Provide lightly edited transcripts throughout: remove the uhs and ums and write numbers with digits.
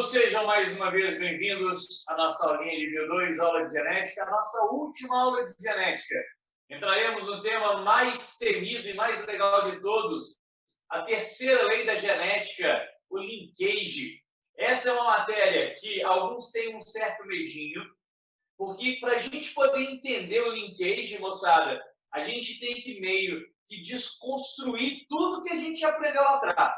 Todos sejam mais uma vez bem-vindos à nossa aulinha de Bio2, aula de genética, a nossa última aula de genética. Entraremos no tema mais temido e mais legal de todos, a terceira lei da genética, o linkage. Essa é uma matéria que alguns têm um certo medinho, porque para a gente poder entender o linkage, moçada, a gente tem que meio que desconstruir tudo que a gente aprendeu lá atrás.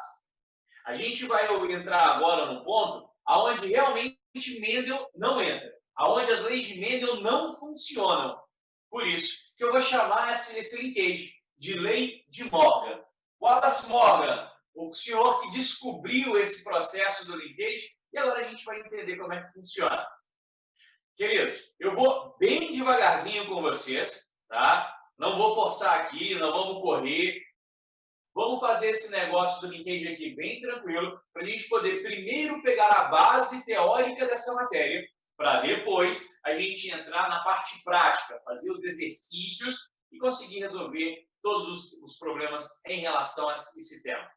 A gente vai entrar agora no ponto aonde realmente Mendel não entra, aonde as leis de Mendel não funcionam. Por isso que eu vou chamar esse linkage de lei de Morgan. Wallace Morgan, o senhor que descobriu esse processo do linkage, e agora a gente vai entender como é que funciona. Queridos, eu vou bem devagarzinho com vocês, tá? Não vou forçar aqui, não vamos correr. Vamos fazer esse negócio do linkage aqui bem tranquilo, para a gente poder primeiro pegar a base teórica dessa matéria, para depois a gente entrar na parte prática, fazer os exercícios e conseguir resolver todos os problemas em relação a esse tema.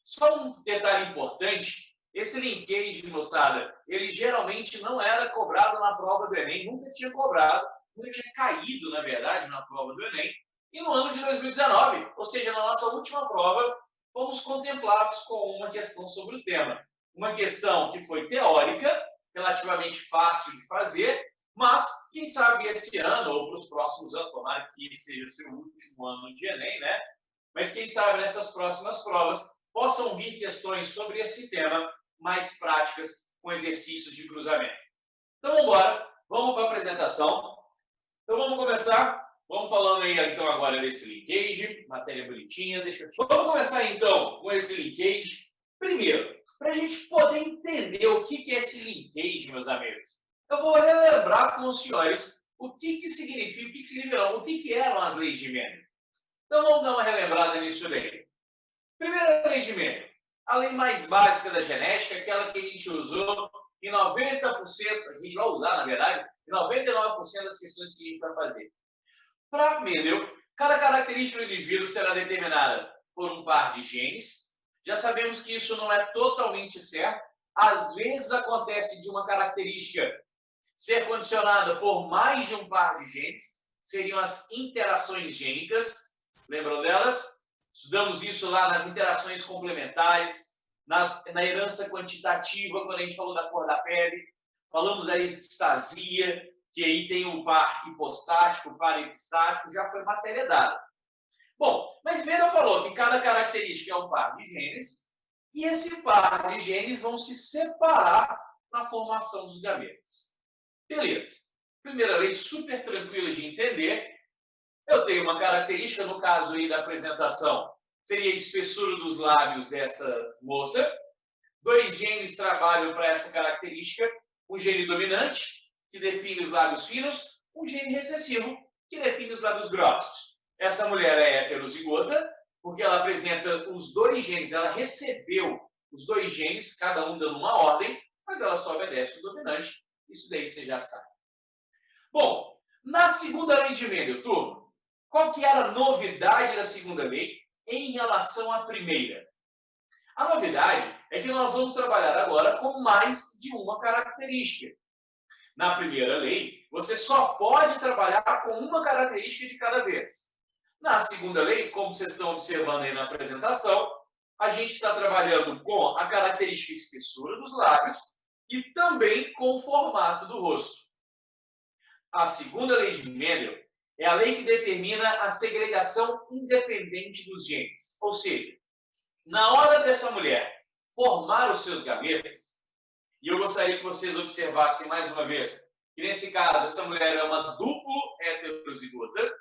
Só um detalhe importante, esse linkage, moçada, ele geralmente não era cobrado na prova do Enem, nunca tinha cobrado, nunca tinha caído, na verdade, na prova do Enem. E no ano de 2019, ou seja, na nossa última prova, fomos contemplados com uma questão sobre o tema. Uma questão que foi teórica, relativamente fácil de fazer, mas, quem sabe esse ano ou para os próximos anos, tomara que seja o seu último ano de Enem, né? Mas quem sabe nessas próximas provas possam vir questões sobre esse tema mais práticas com exercícios de cruzamento. Então, vamos embora. Vamos para a apresentação. Então, vamos começar. Vamos falando aí, então, agora desse linkage, matéria bonitinha, Vamos começar, então, com esse linkage. Primeiro, para a gente poder entender o que é esse linkage, meus amigos, eu vou relembrar com os senhores o que significa, o que eram as leis de Mendel. Então, vamos dar uma relembrada nisso daí. Primeira lei de Mendel, a lei mais básica da genética, aquela que a gente usou em 90%, a gente vai usar, na verdade, em 99% das questões que a gente vai fazer. Para Mendel, cada característica do indivíduo será determinada por um par de genes. Já sabemos que isso não é totalmente certo. Às vezes acontece de uma característica ser condicionada por mais de um par de genes. Seriam as interações gênicas. Lembram delas? Estudamos isso lá nas interações complementares, na herança quantitativa, quando a gente falou da cor da pele. Falamos da epistasia, que aí tem um par hipostático, par epistático, já foi matéria dada. Bom, mas Mendel falou que cada característica é um par de genes, e esse par de genes vão se separar na formação dos gametas. Beleza. Primeira lei super tranquila de entender. Eu tenho uma característica, no caso aí da apresentação, seria a espessura dos lábios dessa moça. Dois genes trabalham para essa característica. Um gene dominante, que define os lábios finos, um gene recessivo, que define os lábios grossos. Essa mulher é heterozigota, porque ela apresenta os dois genes, ela recebeu os dois genes, cada um dando uma ordem, mas ela só obedece o dominante. Isso daí você já sabe. Bom, na segunda lei de Mendel, turma, qual que era a novidade da segunda lei em relação à primeira? A novidade é que nós vamos trabalhar agora com mais de uma característica. Na primeira lei, você só pode trabalhar com uma característica de cada vez. Na segunda lei, como vocês estão observando aí na apresentação, a gente está trabalhando com a característica espessura dos lábios e também com o formato do rosto. A segunda lei de Mendel é a lei que determina a segregação independente dos genes. Ou seja, na hora dessa mulher formar os seus gametas, e eu gostaria que vocês observassem mais uma vez que, nesse caso, essa mulher é uma duplo heterozigota,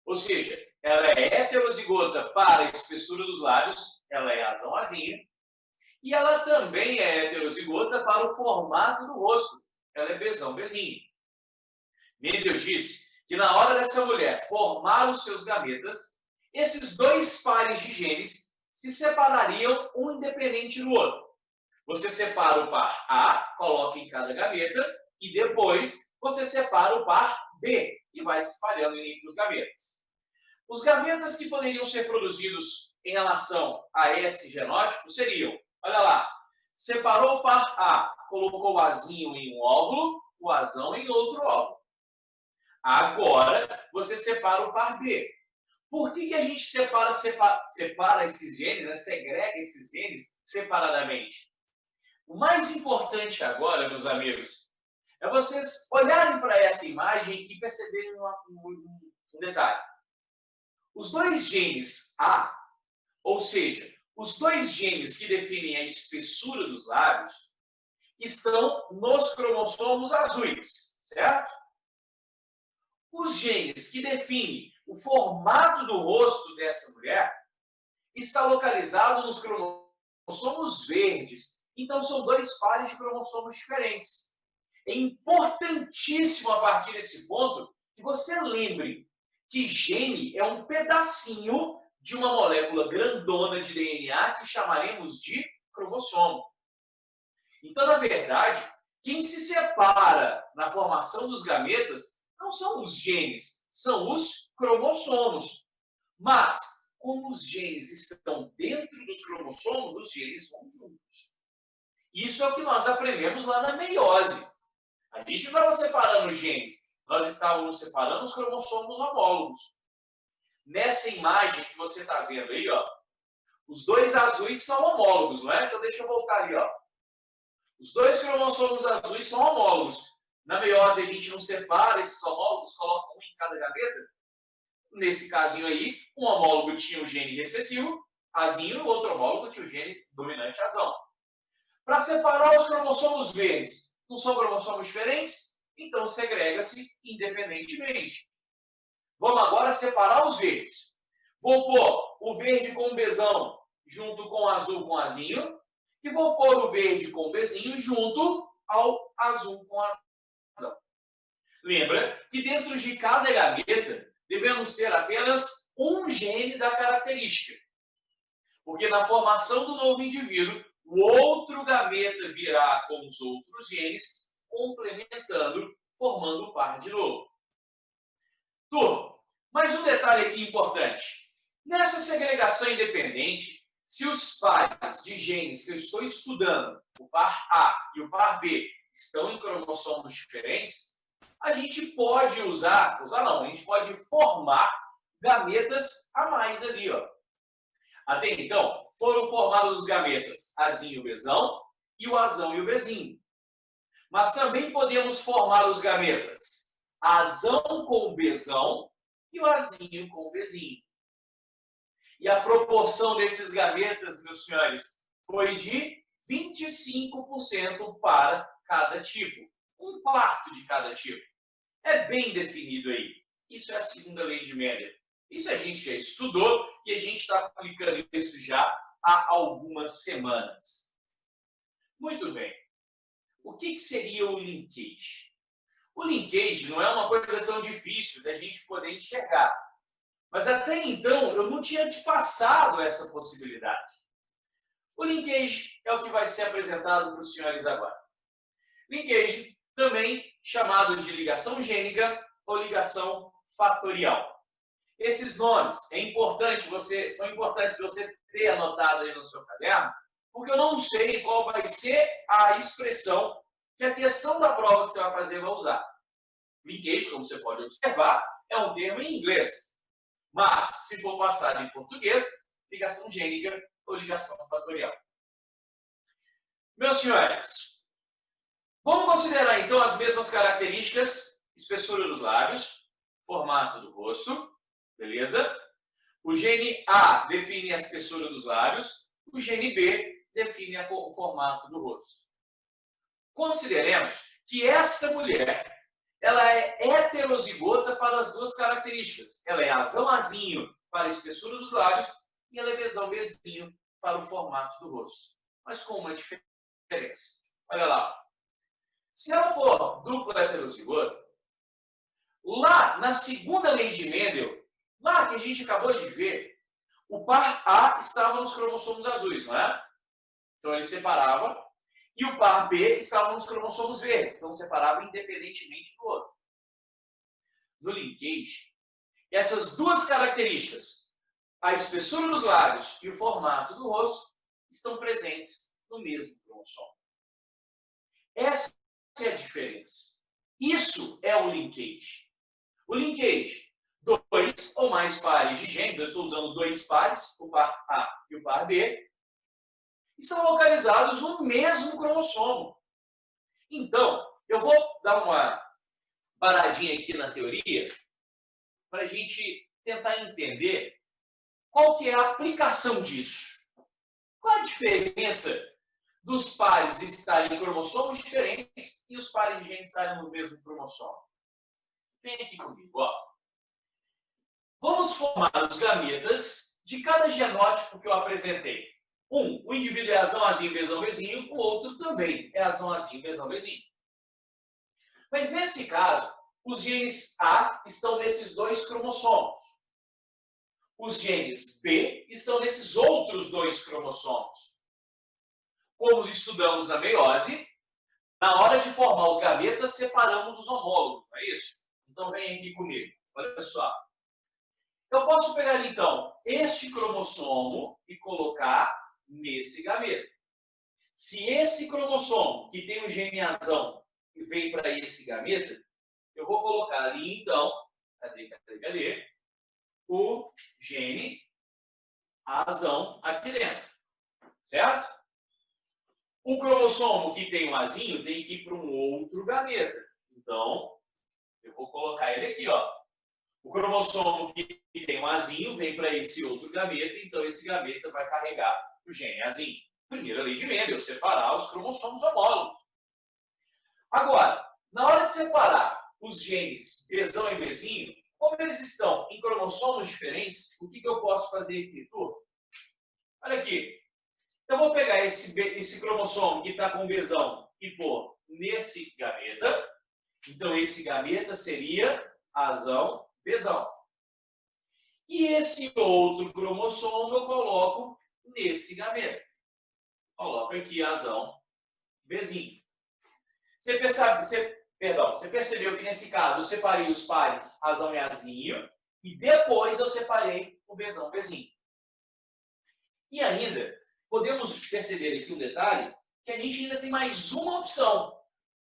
ou seja, ela é heterozigota para a espessura dos lábios, ela é azão azinha, e ela também é heterozigota para o formato do rosto, ela é bezão bezinho. Mendel disse que na hora dessa mulher formar os seus gametas, esses dois pares de genes se separariam um independente do outro. Você separa o par A, coloca em cada gaveta, e depois você separa o par B e vai se espalhando entre os gametas. Os gametas que poderiam ser produzidos em relação a esse genótipo seriam, olha lá, Separou o par A, colocou o Azinho em um óvulo, o Azão em outro óvulo. Agora, você separa o par B. Por que a gente separa esses genes, né? Segrega esses genes separadamente? O mais importante agora, meus amigos, é vocês olharem para essa imagem e perceberem um detalhe. Os dois genes A, ou seja, os dois genes que definem a espessura dos lábios, estão nos cromossomos azuis, certo? Os genes que definem o formato do rosto dessa mulher está localizado nos cromossomos verdes. Então, são dois pares de cromossomos diferentes. É importantíssimo, a partir desse ponto, que você lembre que gene é um pedacinho de uma molécula grandona de DNA que chamaremos de cromossomo. Então, na verdade, quem se separa na formação dos gametas não são os genes, são os cromossomos. Mas, como os genes estão dentro dos cromossomos, os genes vão juntos. Isso é o que nós aprendemos lá na meiose. A gente não estava separando os genes, nós estávamos separando os cromossomos homólogos. Nessa imagem que você está vendo aí, ó, os dois azuis são homólogos, não é? Então, deixa eu voltar ali, ó. Os dois cromossomos azuis são homólogos. Na meiose, a gente não separa esses homólogos, coloca um em cada gaveta. Nesse casinho aí, um homólogo tinha o gene recessivo, azinho, o outro homólogo tinha o gene dominante, azão. Para separar os cromossomos verdes, não são cromossomos diferentes? Então, segrega-se independentemente. Vamos agora separar os verdes. Vou pôr o verde com o Bzão junto com o azul com o azinho. E vou pôr o verde com o Bzinho junto ao azul com o azão. Lembra que dentro de cada gaveta devemos ter apenas um gene da característica. Porque na formação do novo indivíduo, o outro gaveta virá com os outros genes, complementando, formando o par de novo. Turma, mais um detalhe aqui importante. Nessa segregação independente, se os pares de genes que eu estou estudando, o par A e o par B, estão em cromossomos diferentes, a gente pode a gente pode formar gametas a mais ali, ó. Até então, foram formados os gametas Azinho e o Bzão e o Azão e o Bzinho. Mas também podemos formar os gametas Azão com o Bzão e o Azinho com o Bzinho. E a proporção desses gametas, meus senhores, foi de 25% para cada tipo. Um quarto de cada tipo. É bem definido aí. Isso é a segunda lei de Mendel. Isso a gente já estudou e a gente está aplicando isso já há algumas semanas. Muito bem. O que seria o linkage? O linkage não é uma coisa tão difícil da gente poder enxergar. Mas até então, eu não tinha te passado essa possibilidade. O linkage é o que vai ser apresentado para os senhores agora. Linkage, também chamado de ligação gênica ou ligação fatorial. Esses nomes são importantes você ter anotado aí no seu caderno, porque eu não sei qual vai ser a expressão que a questão da prova que você vai fazer vai usar. Linkage, como você pode observar, é um termo em inglês. Mas, se for passado em português, ligação gênica ou ligação fatorial. Meus senhores, vamos considerar então as mesmas características: espessura dos lábios, formato do rosto, beleza? O gene A define a espessura dos lábios, o gene B define o formato do rosto. Consideremos que esta mulher, ela é heterozigota para as duas características. Ela é azão-azinho para a espessura dos lábios e ela é bezão-bezinho para o formato do rosto. Mas com uma diferença. Olha lá. Se ela for dupla heterozigota, lá na segunda lei de Mendel, lá que a gente acabou de ver, o par A estava nos cromossomos azuis, não é? Então ele separava. E o par B estava nos cromossomos verdes, então separava independentemente do outro. No linkage, essas duas características, a espessura dos lábios e o formato do rosto, estão presentes no mesmo cromossomo. Essa é a diferença. Isso é o linkage. O linkage, 2 ou mais pares de genes, eu estou usando 2 pares, o par A e o par B, e são localizados no mesmo cromossomo. Então, eu vou dar uma paradinha aqui na teoria para a gente tentar entender qual que é a aplicação disso. Qual a diferença dos pares estarem em cromossomos diferentes e os pares de genes estarem no mesmo cromossomo? Vem aqui comigo, ó. Vamos formar os gametas de cada genótipo que eu apresentei. O indivíduo é azão, azinho, bezão, bezinho, o outro também é azão, azinho, bezão, bezinho. Mas nesse caso, os genes A estão nesses 2 cromossomos. Os genes B estão nesses outros 2 cromossomos. Como estudamos na meiose, na hora de formar os gametas, separamos os homólogos, não é isso? Então vem aqui comigo. Olha só. Eu posso pegar, então, este cromossomo e colocar nesse gameta. Se esse cromossomo, que tem o gene azão, vem para esse gameta, eu vou colocar ali, então, cadê? O gene azão aqui dentro. Certo? O cromossomo que tem o azinho tem que ir para um outro gameta. Então, eu vou colocar ele aqui, ó. O cromossomo que tem um azinho vem para esse outro gameta, então esse gameta vai carregar o gene azinho. Primeira lei de Mendel, separar os cromossomos homólogos. Agora, na hora de separar os genes Bzão e Bzinho, como eles estão em cromossomos diferentes, o que eu posso fazer aqui, turma? Olha aqui. Eu vou pegar esse cromossomo que está com Bzão e pôr nesse gameta. Então, esse gameta seria azão, Bzão. E esse outro cromossomo eu coloco nesse gameta. Coloco aqui azão, Bzinho. Você percebeu que nesse caso eu separei os pares azão e azinho e depois eu separei o Bzão, Bzinho. E ainda, podemos perceber aqui um detalhe, que a gente ainda tem mais uma opção.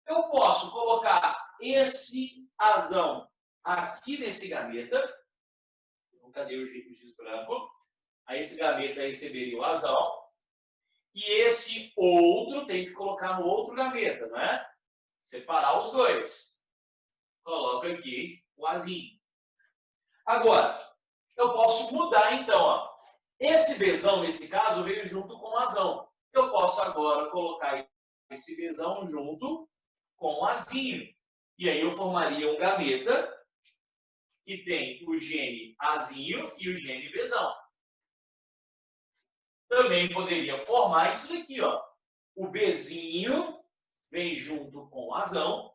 Eu posso colocar esse azão aqui nesse gameta. Cadê o giz branco? Aí esse gameta receberia o azão. E esse outro tem que colocar no outro gameta, não é? Separar os 2. Coloco aqui o azinho. Agora, eu posso mudar então, ó. Esse Bzão, nesse caso, veio junto com o azão. Eu posso agora colocar esse Bzão junto com o azinho. E aí eu formaria um gameta que tem o gene azinho e o gene Bzão. Também poderia formar isso daqui, ó. O Bzinho vem junto com o azão.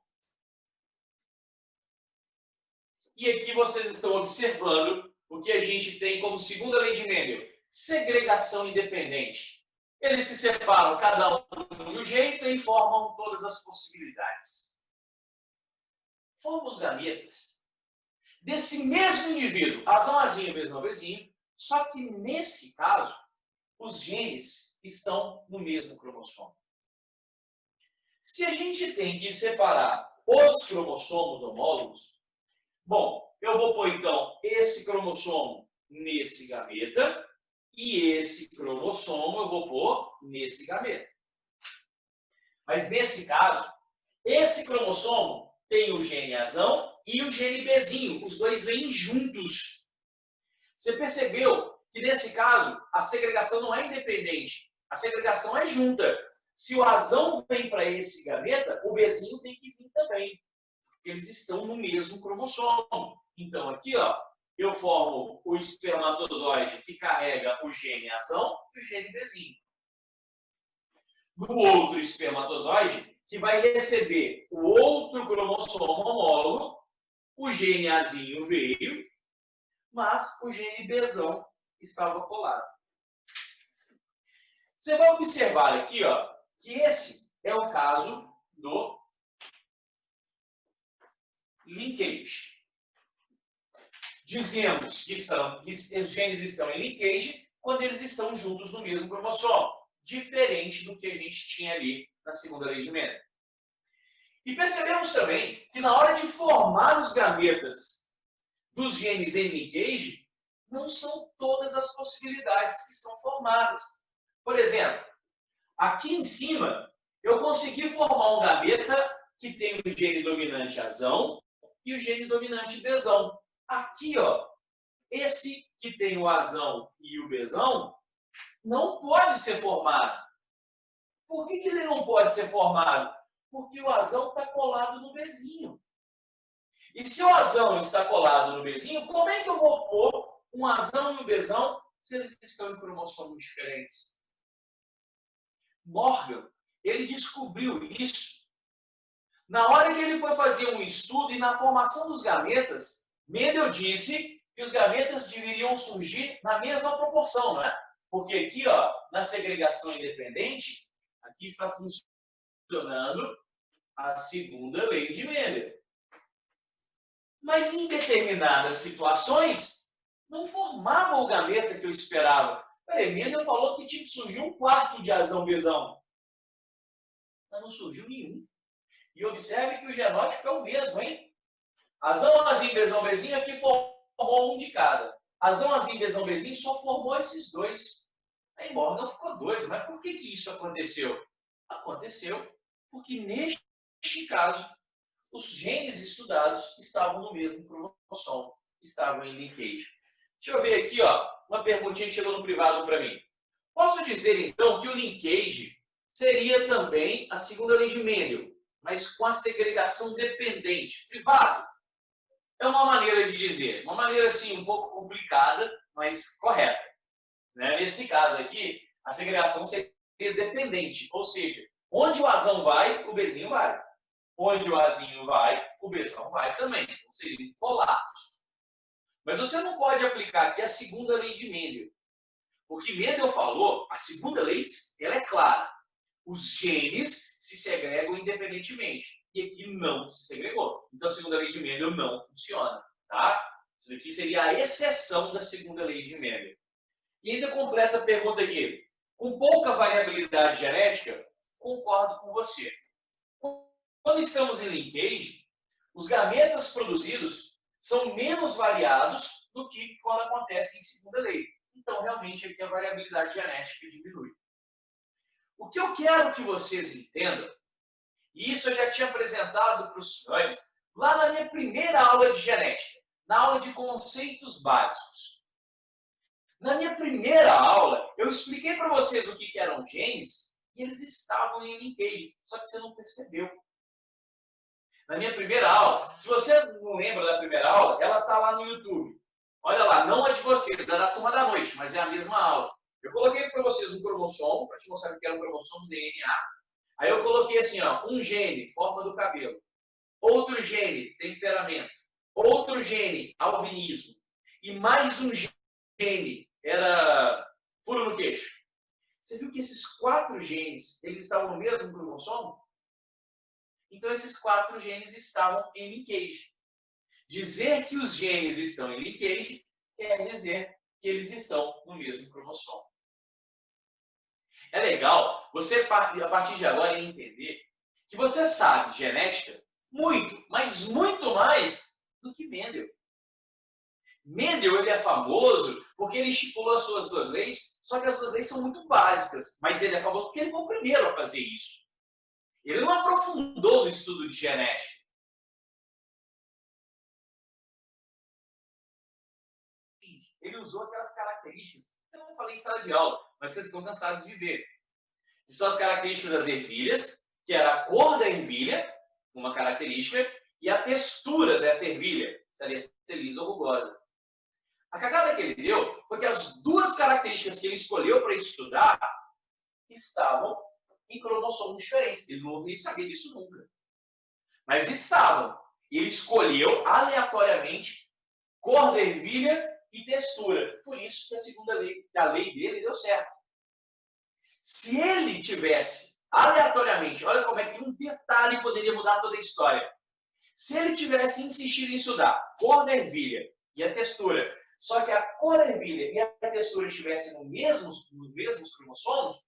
E aqui vocês estão observando o que a gente tem como segunda lei de Mendel. Segregação independente. Eles se separam, cada um de um jeito, e formam todas as possibilidades. Formam os gametas desse mesmo indivíduo, azão, azinho, Bzão, Bzinho, só que nesse caso, os genes estão no mesmo cromossomo. Se a gente tem que separar os cromossomos homólogos, bom, eu vou pôr então esse cromossomo nesse gameta e esse cromossomo eu vou pôr nesse gameta. Mas nesse caso, esse cromossomo tem o gene azão e o gene Bzinho. Os dois vêm juntos. Você percebeu que nesse caso a segregação não é independente. A segregação é junta. Se o azão vem para esse gameta, o Bzinho tem que vir também. Eles estão no mesmo cromossomo. Então aqui, ó, eu formo o espermatozoide que carrega o gene azão e o gene Bzinho. No outro espermatozoide, que vai receber o outro cromossomo homólogo, o gene azinho veio, mas o gene Bzão estava colado. Você vai observar aqui, ó, que esse é o caso do linkage. Dizemos que os genes estão em linkage quando eles estão juntos no mesmo cromossomo. diferente do que a gente tinha ali na segunda lei de Mendel. E percebemos também que na hora de formar os gametas dos genes em linkage, não são todas as possibilidades que são formadas. Por exemplo, aqui em cima, eu consegui formar um gameta que tem o gene dominante azão e o gene dominante bezão. Aqui, ó, esse que tem o azão e o bezão não pode ser formado. Por que ele não pode ser formado? Porque o azão está colado no bezinho. E se o azão está colado no bezinho, como é que eu vou pôr um azão e um bezão se eles estão em cromossomos diferentes? Morgan, ele descobriu isso na hora que ele foi fazer um estudo e na formação dos gametas. Mendel disse que os gametas deveriam surgir na mesma proporção, não é? Porque aqui, ó, na segregação independente, aqui está funcionando a segunda lei de Mendel. Mas em determinadas situações, não formava o gameta que eu esperava. Peraí, Mendel falou que tinha que surgir um quarto de azão-bezão. Mas não surgiu nenhum. E observe que o genótipo é o mesmo, hein? Azão, azinho, bezão, bezinho, aqui formou um de cada. Azão, azinho, bezão, bezinho só formou esses dois. Aí Morgan ficou doido. Mas por que isso aconteceu? Aconteceu porque, neste caso, os genes estudados estavam no mesmo cromossomo, estavam em linkage. Deixa eu ver aqui, ó, uma perguntinha que chegou no privado para mim. Posso dizer, então, que o linkage seria também a segunda lei de Mendel, mas com a segregação dependente? Privado. É uma maneira de dizer, uma maneira, assim, um pouco complicada, mas correta. Né? Nesse caso aqui, a segregação seria dependente, ou seja, onde o azão vai, o bezinho vai. Onde o azinho vai, o bezão vai também. Então, seriam colados. Mas você não pode aplicar aqui a segunda lei de Mendel. Porque Mendel falou, a segunda lei, ela é clara. Os genes se segregam independentemente. E aqui não se segregou. Então, a segunda lei de Mendel não funciona. Tá? Isso aqui seria a exceção da segunda lei de Mendel. E ainda completa a pergunta aqui. Com pouca variabilidade genética, concordo com você. Quando estamos em linkage, os gametas produzidos são menos variados do que quando acontece em segunda lei. Então, realmente, aqui a variabilidade genética diminui. O que eu quero que vocês entendam, e isso eu já tinha apresentado para os senhores lá na minha primeira aula de genética, na aula de conceitos básicos. Na minha primeira aula, eu expliquei para vocês o que eram genes e eles estavam em linkage, só que você não percebeu. Na minha primeira aula, se você não lembra da primeira aula, ela está lá no YouTube. Olha lá, não é de vocês, é da turma da noite, mas é a mesma aula. Eu coloquei para vocês um cromossomo, para te mostrar que era um cromossomo DNA. Aí eu coloquei assim, ó, um gene, forma do cabelo. Outro gene, temperamento. Outro gene, albinismo. E mais um gene, era furo no queixo. Você viu que esses 4 genes, eles estavam no mesmo cromossomo? Então, esses 4 genes estavam em linkage. Dizer que os genes estão em linkage quer dizer que eles estão no mesmo cromossomo. É legal você, a partir de agora, entender que você sabe genética muito, mas muito mais do que Mendel. Mendel ele é famoso porque ele estipulou as suas 2 leis, só que as 2 leis são muito básicas, mas ele é famoso porque ele foi o primeiro a fazer isso. Ele não aprofundou no estudo de genética. Ele usou aquelas características que eu não falei em sala de aula, mas vocês estão cansados de ver. Que são as características das ervilhas, que era a cor da ervilha, uma característica, e a textura dessa ervilha, se ela ia ser lisa ou rugosa. A cagada que ele deu foi que as 2 características que ele escolheu para estudar estavam em cromossomos diferentes. Ele não nem sabia disso nunca. Mas estavam. Ele escolheu aleatoriamente cor da ervilha e textura. Por isso que a segunda lei, a lei dele deu certo. Se ele tivesse aleatoriamente, olha como é que um detalhe poderia mudar toda a história. Se ele tivesse insistido em estudar cor da ervilha e a textura, só que a cor da ervilha e a textura estivessem nos mesmos cromossomos,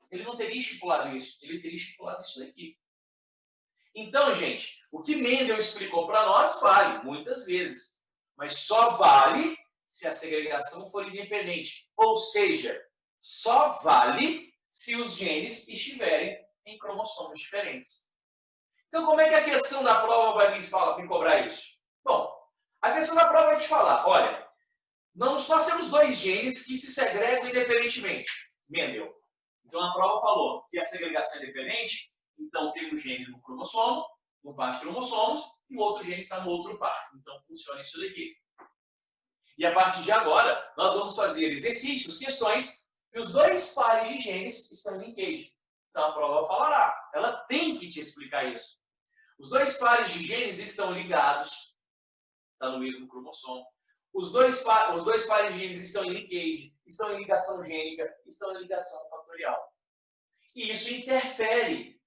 ele não teria estipulado isso, ele teria estipulado isso daqui. Então, gente, o que Mendel explicou para nós vale, muitas vezes, mas só vale se a segregação for independente, ou seja, só vale se os genes estiverem em cromossomos diferentes. Então, como é que a questão da prova vai me cobrar isso? Bom, a questão da prova vai te falar, olha, nós temos dois genes que se segregam independentemente, Mendel. Então, a prova falou que a segregação é independente, então tem um gene no cromossomo, no par de cromossomos, e o outro gene está no outro par. Então, funciona isso daqui. E a partir de agora, nós vamos fazer exercícios, questões, que os dois pares de genes estão em linkage. Então, a prova falará. Ela tem que te explicar isso. Os dois pares de genes estão ligados, está no mesmo cromossomo. Os dois pares de genes estão em linkage, estão em ligação gênica, estão em ligação fatorial. E isso interfere.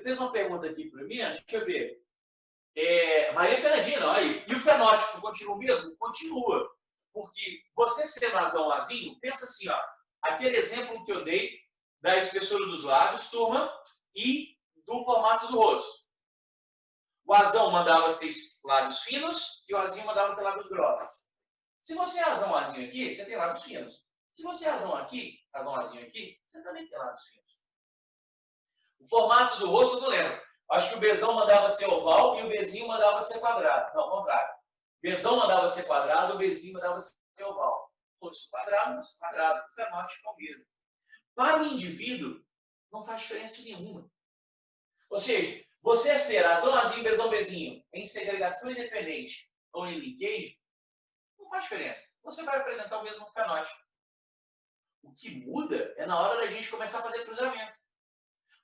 Fez uma pergunta aqui para mim, deixa eu ver. Maria Fernandina, aí. E o fenótipo continua o mesmo? Continua. Porque você sendo azão azinho, pensa assim, ó, aquele exemplo que eu dei da espessura dos lábios, turma, e do formato do rosto. O azão mandava ter lábios finos e o azinho mandava ter lábios grossos. Se você é azão azinho aqui, você tem lábios finos. Se você é azão azinho aqui, você também tem lábios finos. O formato do rosto eu não lembro. Acho que o Bzão mandava ser oval e o Bzinho mandava ser quadrado. Não, ao contrário. Bzão mandava ser quadrado, o Bzinho mandava ser oval. Rosto quadrado, o fenótipo é o mesmo. Para o indivíduo, não faz diferença nenhuma. Ou seja, você ser azão azinho, Bzão Bzinho em segregação independente ou em linkage, não faz diferença. Você vai apresentar o mesmo fenótipo. O que muda é na hora da gente começar a fazer cruzamento.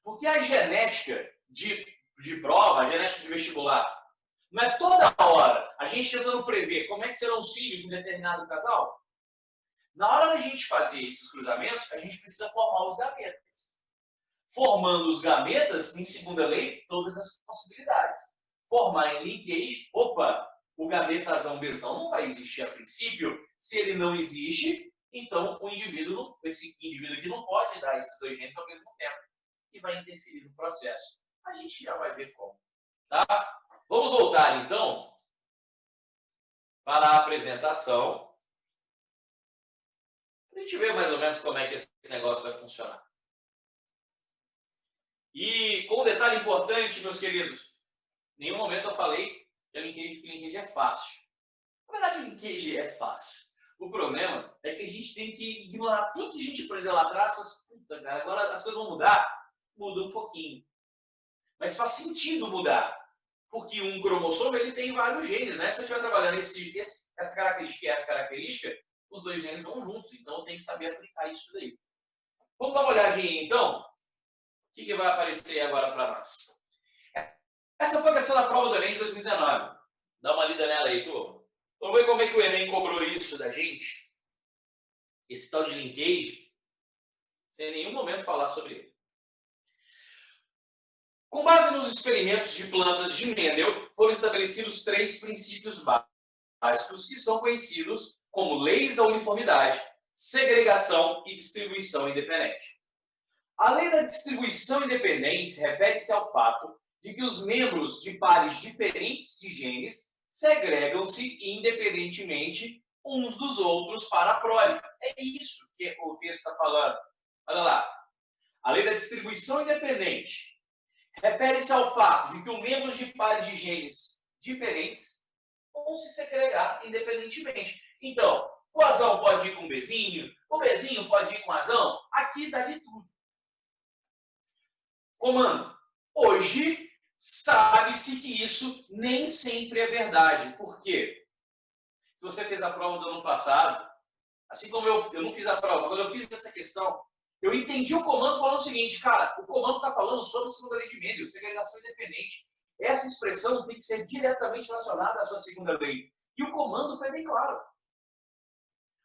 Porque a genética de prova, a genética de vestibular, não é toda hora a gente tentando prever como é que serão os filhos de um determinado casal. Na hora da gente fazer esses cruzamentos, a gente precisa formar os gametas. Formando os gametas, em segunda lei, todas as possibilidades. Formar em linkage, o gameta azão-bezão não vai existir a princípio. Se ele não existe, então esse indivíduo aqui não pode dar esses dois genes ao mesmo tempo. E vai interferir no processo. A gente já vai ver como. Tá? Vamos voltar, então, para a apresentação. Para a gente ver mais ou menos como é que esse negócio vai funcionar. E com um detalhe importante, meus queridos, em nenhum momento eu falei que a linkage é fácil. Na verdade, a linkage é fácil. O problema é que a gente tem que ignorar tudo que a gente aprendeu lá atrás. Mas, puta, cara, agora as coisas vão mudar. Muda um pouquinho. Mas faz sentido mudar. Porque um cromossomo ele tem vários genes, né? Se eu estiver trabalhando essa característica e essa característica, os dois genes vão juntos. Então eu tenho que saber aplicar isso daí. Vamos dar uma olhadinha então? O que vai aparecer agora para nós? Essa foi a questão da prova do Enem de 2019. Dá uma lida nela aí, turma. Vamos ver como é que o Enem cobrou isso da gente. Esse tal de linkage, sem em nenhum momento falar sobre ele. Com base nos experimentos de plantas de Mendel, foram estabelecidos 3 princípios básicos que são conhecidos como leis da uniformidade, segregação e distribuição independente. A lei da distribuição independente refere-se ao fato de que os membros de pares diferentes de genes segregam-se independentemente uns dos outros para a prole. É isso que o texto está falando. Olha lá. A lei da distribuição independente refere-se ao fato de que os membros de pares de genes diferentes vão se segregar independentemente. Então, o azão pode ir com o Bzinho, o Bzinho pode ir com o azão, aqui dá de tudo. Comando. Hoje, sabe-se que isso nem sempre é verdade. Por quê? Se você fez a prova do ano passado, assim como eu não fiz a prova, quando eu fiz essa questão, eu entendi o comando falando o seguinte, cara, o comando está falando sobre a segunda lei de Mendel, segregação independente. Essa expressão tem que ser diretamente relacionada à sua segunda lei. E o comando foi bem claro.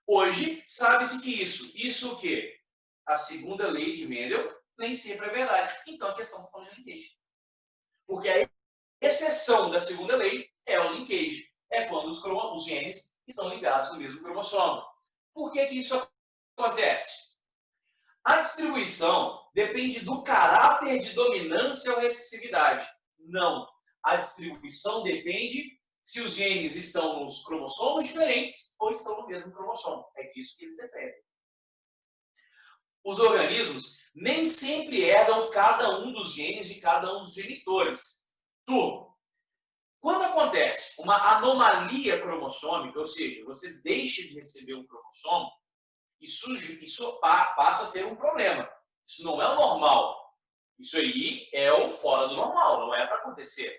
Hoje, sabe-se que isso o quê? A segunda lei de Mendel nem sempre é verdade. Então, a questão está falando de linkage. Porque a exceção da segunda lei é o linkage. É quando os genes estão ligados no mesmo cromossomo. Por que isso acontece? A distribuição depende do caráter de dominância ou recessividade. Não. A distribuição depende se os genes estão nos cromossomos diferentes ou estão no mesmo cromossomo. É disso que eles dependem. Os organismos nem sempre herdam cada um dos genes de cada um dos genitores. Turma, quando acontece uma anomalia cromossômica, ou seja, você deixa de receber um cromossomo, isso passa a ser um problema. Isso não é o normal. Isso aí é o fora do normal, não é para acontecer.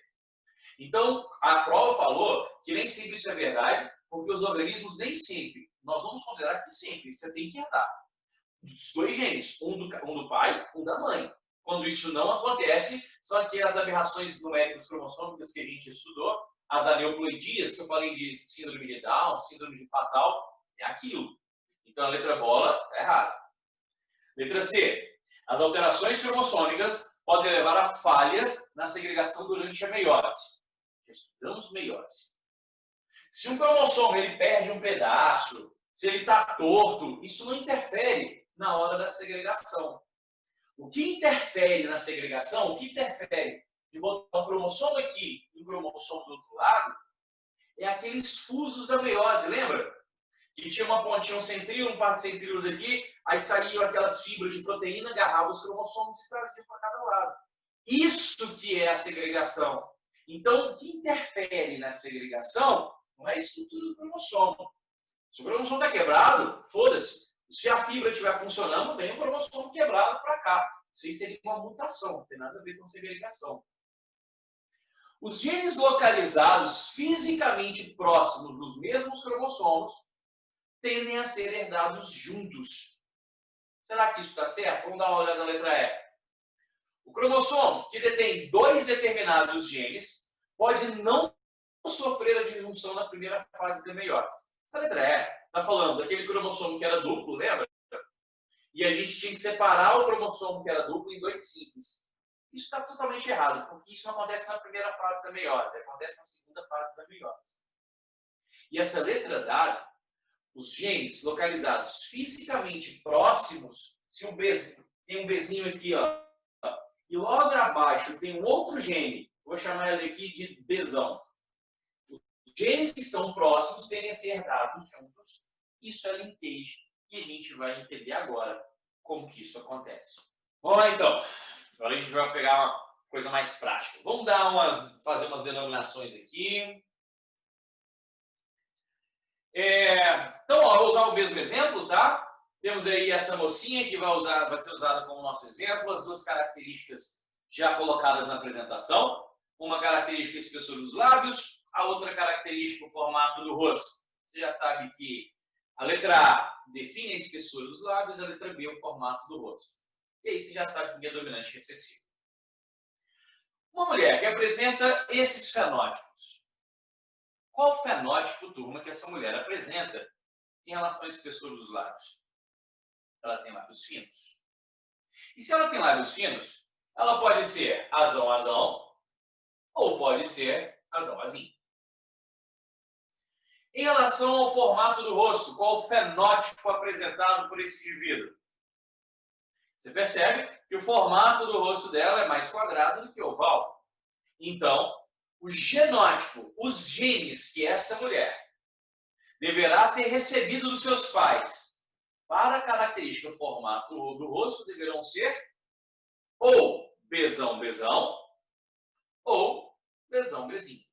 Então, a prova falou que nem sempre isso é verdade, porque os organismos nem sempre, nós vamos considerar que sempre, você tem que herdar. Os dois genes, um do pai, um da mãe. Quando isso não acontece, são aquelas aberrações numéricas cromossômicas que a gente estudou, as aneuploidias, que eu falei de síndrome de Down, síndrome de Fatal, é aquilo. Então, a letra bola está errada. Letra C. As alterações cromossômicas podem levar a falhas na segregação durante a meiose. Já estudamos meiose. Se um cromossomo ele perde um pedaço, se ele está torto, isso não interfere na hora da segregação. O que interfere na segregação, o que interfere de botar um cromossomo aqui e um cromossomo do outro lado, é aqueles fusos da meiose, lembra? Que tinha uma pontinha, um centríolo, um par de centríolos aqui, aí saíam aquelas fibras de proteína, agarravam os cromossomos e traziam para cada lado. Isso que é a segregação. Então, o que interfere na segregação não é a estrutura do cromossomo. Se o cromossomo está quebrado, foda-se. Se a fibra estiver funcionando, vem o cromossomo quebrado para cá. Isso aí seria uma mutação, não tem nada a ver com segregação. Os genes localizados fisicamente próximos dos mesmos cromossomos tendem a ser herdados juntos. Será que isso está certo? Vamos dar uma olhada na letra E. O cromossomo que detém dois determinados genes pode não sofrer a disjunção na primeira fase da meiose. Essa letra E está falando daquele cromossomo que era duplo, lembra? E a gente tinha que separar o cromossomo que era duplo em dois simples. Isso está totalmente errado, porque isso não acontece na primeira fase da meiose, acontece na segunda fase da meiose. E essa letra dada, os genes localizados fisicamente próximos, se um Bzinho, tem um Bzinho aqui, ó, e logo abaixo tem um outro gene, vou chamar ele aqui de Bzão. Os genes que estão próximos tendem a ser herdados juntos. Isso é linkage e a gente vai entender agora como que isso acontece. Vamos lá, então. Agora a gente vai pegar uma coisa mais prática. Vamos fazer umas denominações aqui. Então, ó, eu vou usar o mesmo exemplo, tá? Temos aí essa mocinha que vai ser usada como nosso exemplo. As duas características já colocadas na apresentação. Uma característica, a espessura dos lábios. A outra característica, o formato do rosto. Você já sabe que a letra A define a espessura dos lábios, a letra B o formato do rosto. E aí você já sabe que é dominante e recessivo. Uma mulher que apresenta esses fenótipos. Qual fenótipo, turma, que essa mulher apresenta em relação à espessura dos lábios? Ela tem lábios finos. E se ela tem lábios finos, ela pode ser azão ou pode ser azão-azinho. Em relação ao formato do rosto, qual o fenótipo apresentado por esse indivíduo? Você percebe que o formato do rosto dela é mais quadrado do que oval. Então, o genótipo, os genes que essa mulher deverá ter recebido dos seus pais para a característica formato do rosto deverão ser ou Bzão ou Bzão-Bzinho.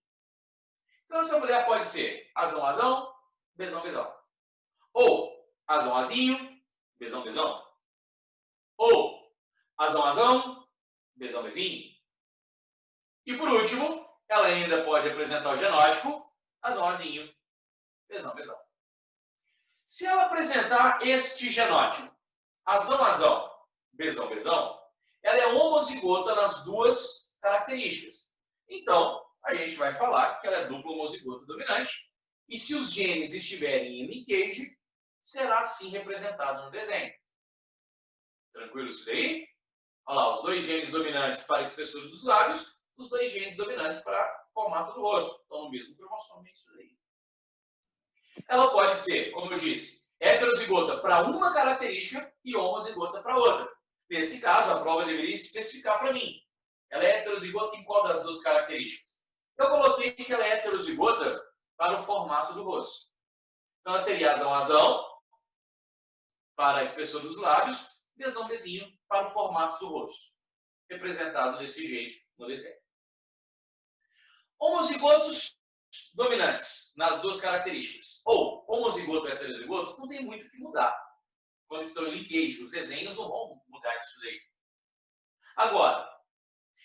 Então, essa mulher pode ser azão-azão, Bzão-Bzão. Ou azão-azinho, Bzão-Bzão. Ou azão-azão, Bzão-Bzinho. E por último, ela ainda pode apresentar o genótipo azão-azinho, Bzão-Bzão. Se ela apresentar este genótipo, azão-azão, Bzão-Bzão, ela é homozigota nas duas características. Então, a gente vai falar que ela é dupla homozigota dominante. E se os genes estiverem em linkage, será assim representado no desenho. Tranquilo isso daí? Olha lá, os dois genes dominantes para a espessura dos lábios, os dois genes dominantes para o formato do rosto. Estão no mesmo cromossomo, isso daí. Ela pode ser, como eu disse, heterozigota para uma característica e homozigota para outra. Nesse caso, a prova deveria especificar para mim. Ela é heterozigota em qual das duas características? Eu coloquei que ela é heterozigota para o formato do rosto. Então, ela seria azão para a espessura dos lábios, bezão-bezinho para o formato do rosto. Representado desse jeito no desenho. Homozigotos dominantes nas duas características. Ou homozigoto e heterozigoto não tem muito o que mudar. Quando estão em linkage, os desenhos não vão mudar isso daí. Agora,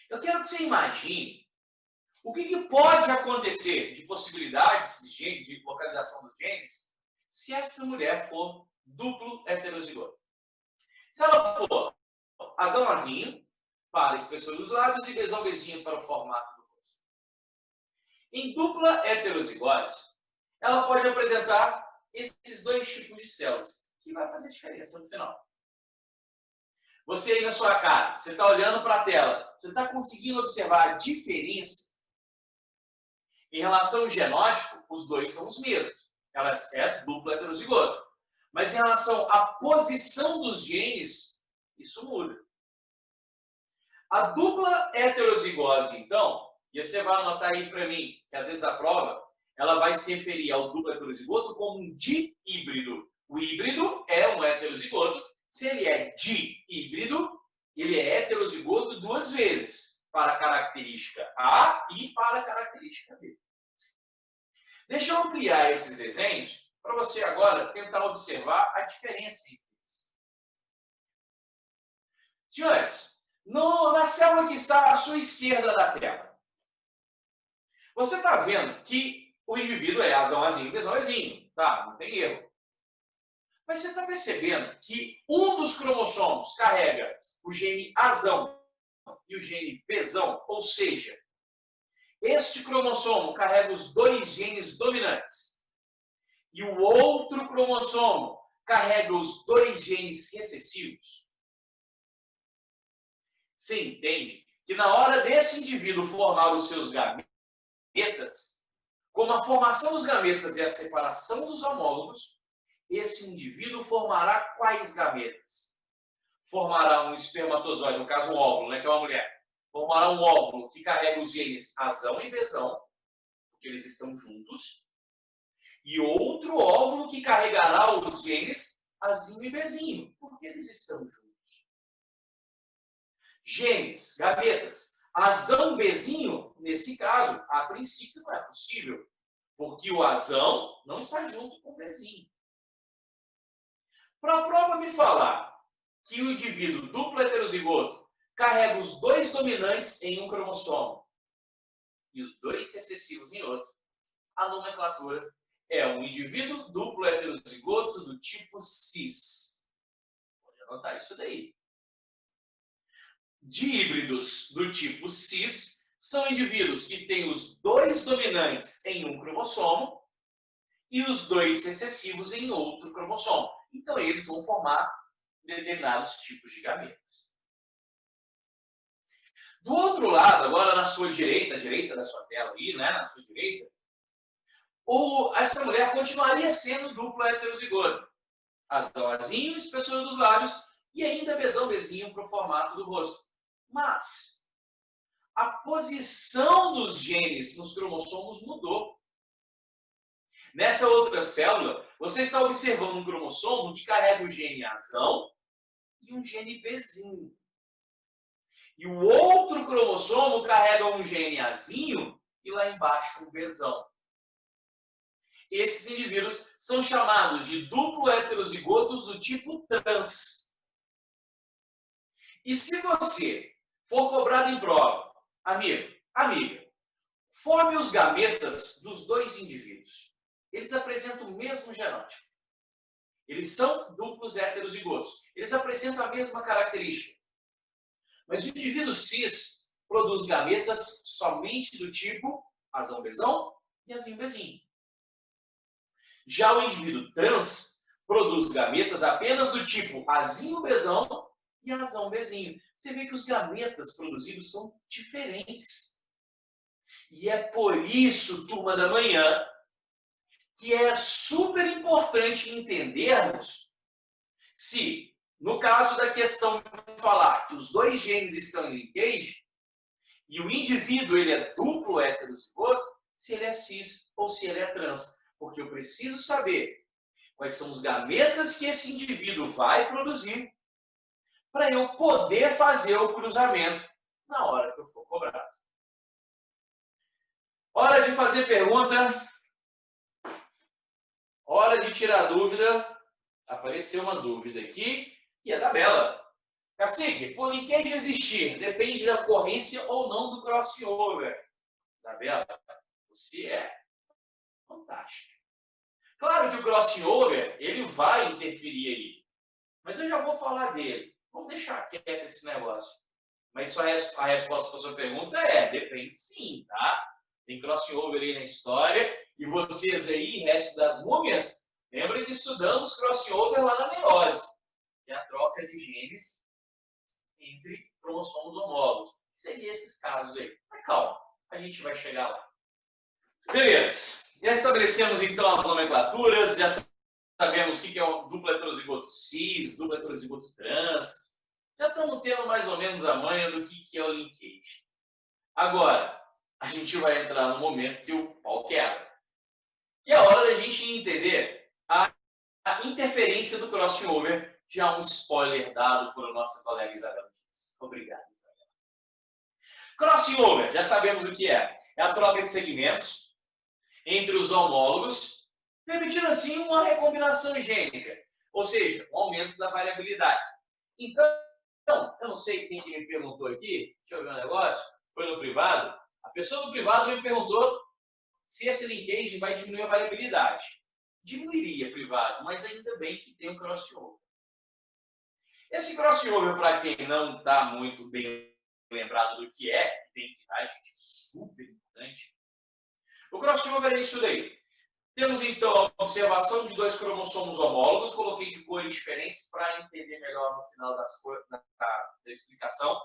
eu quero que você imagine o que pode acontecer de possibilidades de localização dos genes se essa mulher for duplo heterozigoto. Se ela for azão-azinho para a espessura dos lábios e bezão-bezinho para o formato do rosto. Em dupla heterozigose, ela pode apresentar esses dois tipos de células, que vai fazer diferença no final. Você aí na sua casa, você está olhando para a tela, você está conseguindo observar a diferença? Em relação ao genótipo, os dois são os mesmos. Ela é dupla heterozigota. Mas em relação à posição dos genes, isso muda. A dupla heterozigose, então, e você vai anotar aí para mim, que às vezes a prova, ela vai se referir ao duplo heterozigoto como um dihíbrido. O híbrido é um heterozigoto. Se ele é dihíbrido, ele é heterozigoto duas vezes, para a característica A e para a característica B. Deixa eu ampliar esses desenhos para você agora tentar observar a diferença entre eles. Senhores, na célula que está à sua esquerda da tela, você está vendo que o indivíduo é azão-azinho, bezão-bezinho, tá? Não tem erro. Mas você está percebendo que um dos cromossomos carrega o gene azão e o gene bezão, ou seja, este cromossomo carrega os dois genes dominantes e o outro cromossomo carrega os dois genes recessivos. Você entende que na hora desse indivíduo formar os seus gametas, como a formação dos gametas e a separação dos homólogos, esse indivíduo formará quais gametas? Formará um espermatozoide, no caso um óvulo, né, que é uma mulher. Formará um óvulo que carrega os genes azão e bezão, porque eles estão juntos, e outro óvulo que carregará os genes azinho e bezinho, porque eles estão juntos. Genes, gametas, azão, bezinho, nesse caso, a princípio não é possível, porque o azão não está junto com o bezinho. Para a prova me falar que o indivíduo duplo heterozigoto carrega os dois dominantes em um cromossomo e os dois recessivos em outro, a nomenclatura é um indivíduo duplo heterozigoto do tipo cis. Pode anotar isso daí. Dihíbridos do tipo cis são indivíduos que têm os dois dominantes em um cromossomo e os dois recessivos em outro cromossomo. Então, eles vão formar determinados tipos de gametas. Do outro lado, agora na sua direita, a direita da sua tela aí, né, na sua direita, essa mulher continuaria sendo duplo heterozigota. Azão-azinho, espessura dos lábios e ainda bezão-bezinho para o formato do rosto. Mas a posição dos genes nos cromossomos mudou. Nessa outra célula, você está observando um cromossomo que carrega o gene azão e um gene bezinho. E o outro cromossomo carrega um gene azinho e lá embaixo um bezão. Esses indivíduos são chamados de duplo heterozigotos do tipo trans. E se você for cobrado em prova, amiga, forme os gametas dos dois indivíduos. Eles apresentam o mesmo genótipo. Eles são duplos heterozigotos. Eles apresentam a mesma característica. Mas o indivíduo cis produz gametas somente do tipo azão-bezão e azinho-bezinho. Já o indivíduo trans produz gametas apenas do tipo azinho-bezão e azão-bezinho. Você vê que os gametas produzidos são diferentes. E é por isso, turma da manhã, que é super importante entendermos se, no caso da questão de falar que os dois genes estão em linkage, e o indivíduo ele é duplo heterozigoto, se ele é cis ou se ele é trans. Porque eu preciso saber quais são os gametas que esse indivíduo vai produzir para eu poder fazer o cruzamento na hora que eu for cobrado. Hora de fazer pergunta. Hora de tirar dúvida. Apareceu uma dúvida aqui e é da Bela. Cacique, por linkage existir, depende da ocorrência ou não do crossover. Isabela, você é fantástica. Claro que o crossover, ele vai interferir aí. Mas eu já vou falar dele. Vamos deixar quieto esse negócio. Mas a resposta para a sua pergunta é, depende sim, tá? Tem crossover aí na história. E vocês aí, resto das múmias, lembrem que estudamos crossover lá na meiose, que é a troca de genes entre cromossomos homólogos. Seria esses casos aí. Mas calma, a gente vai chegar lá. Beleza. Já estabelecemos então as nomenclaturas, já sabemos o que é o duplo heterozigoto cis, duplo heterozigoto trans. Já estamos tendo mais ou menos a manha do que é o linkage. Agora, a gente vai entrar no momento que o pau quebra. Que é a hora da gente entender a interferência do crossover. Já um spoiler dado por nossa colega Isabela. Obrigado, Isabela. Crossover, já sabemos o que é. É a troca de segmentos entre os homólogos, permitindo assim uma recombinação gênica, ou seja, um aumento da variabilidade. Então, eu não sei quem que me perguntou aqui, deixa eu ver um negócio, foi no privado, a pessoa do privado me perguntou se esse linkage vai diminuir a variabilidade. Diminuiria, privado, mas ainda bem que tem um crossover. Esse crossover, para quem não está muito bem lembrado do que é, tem que estar, gente, super importante. O crossover é isso daí. Temos, então, a observação de dois cromossomos homólogos. Coloquei de cores diferentes para entender melhor no final da explicação.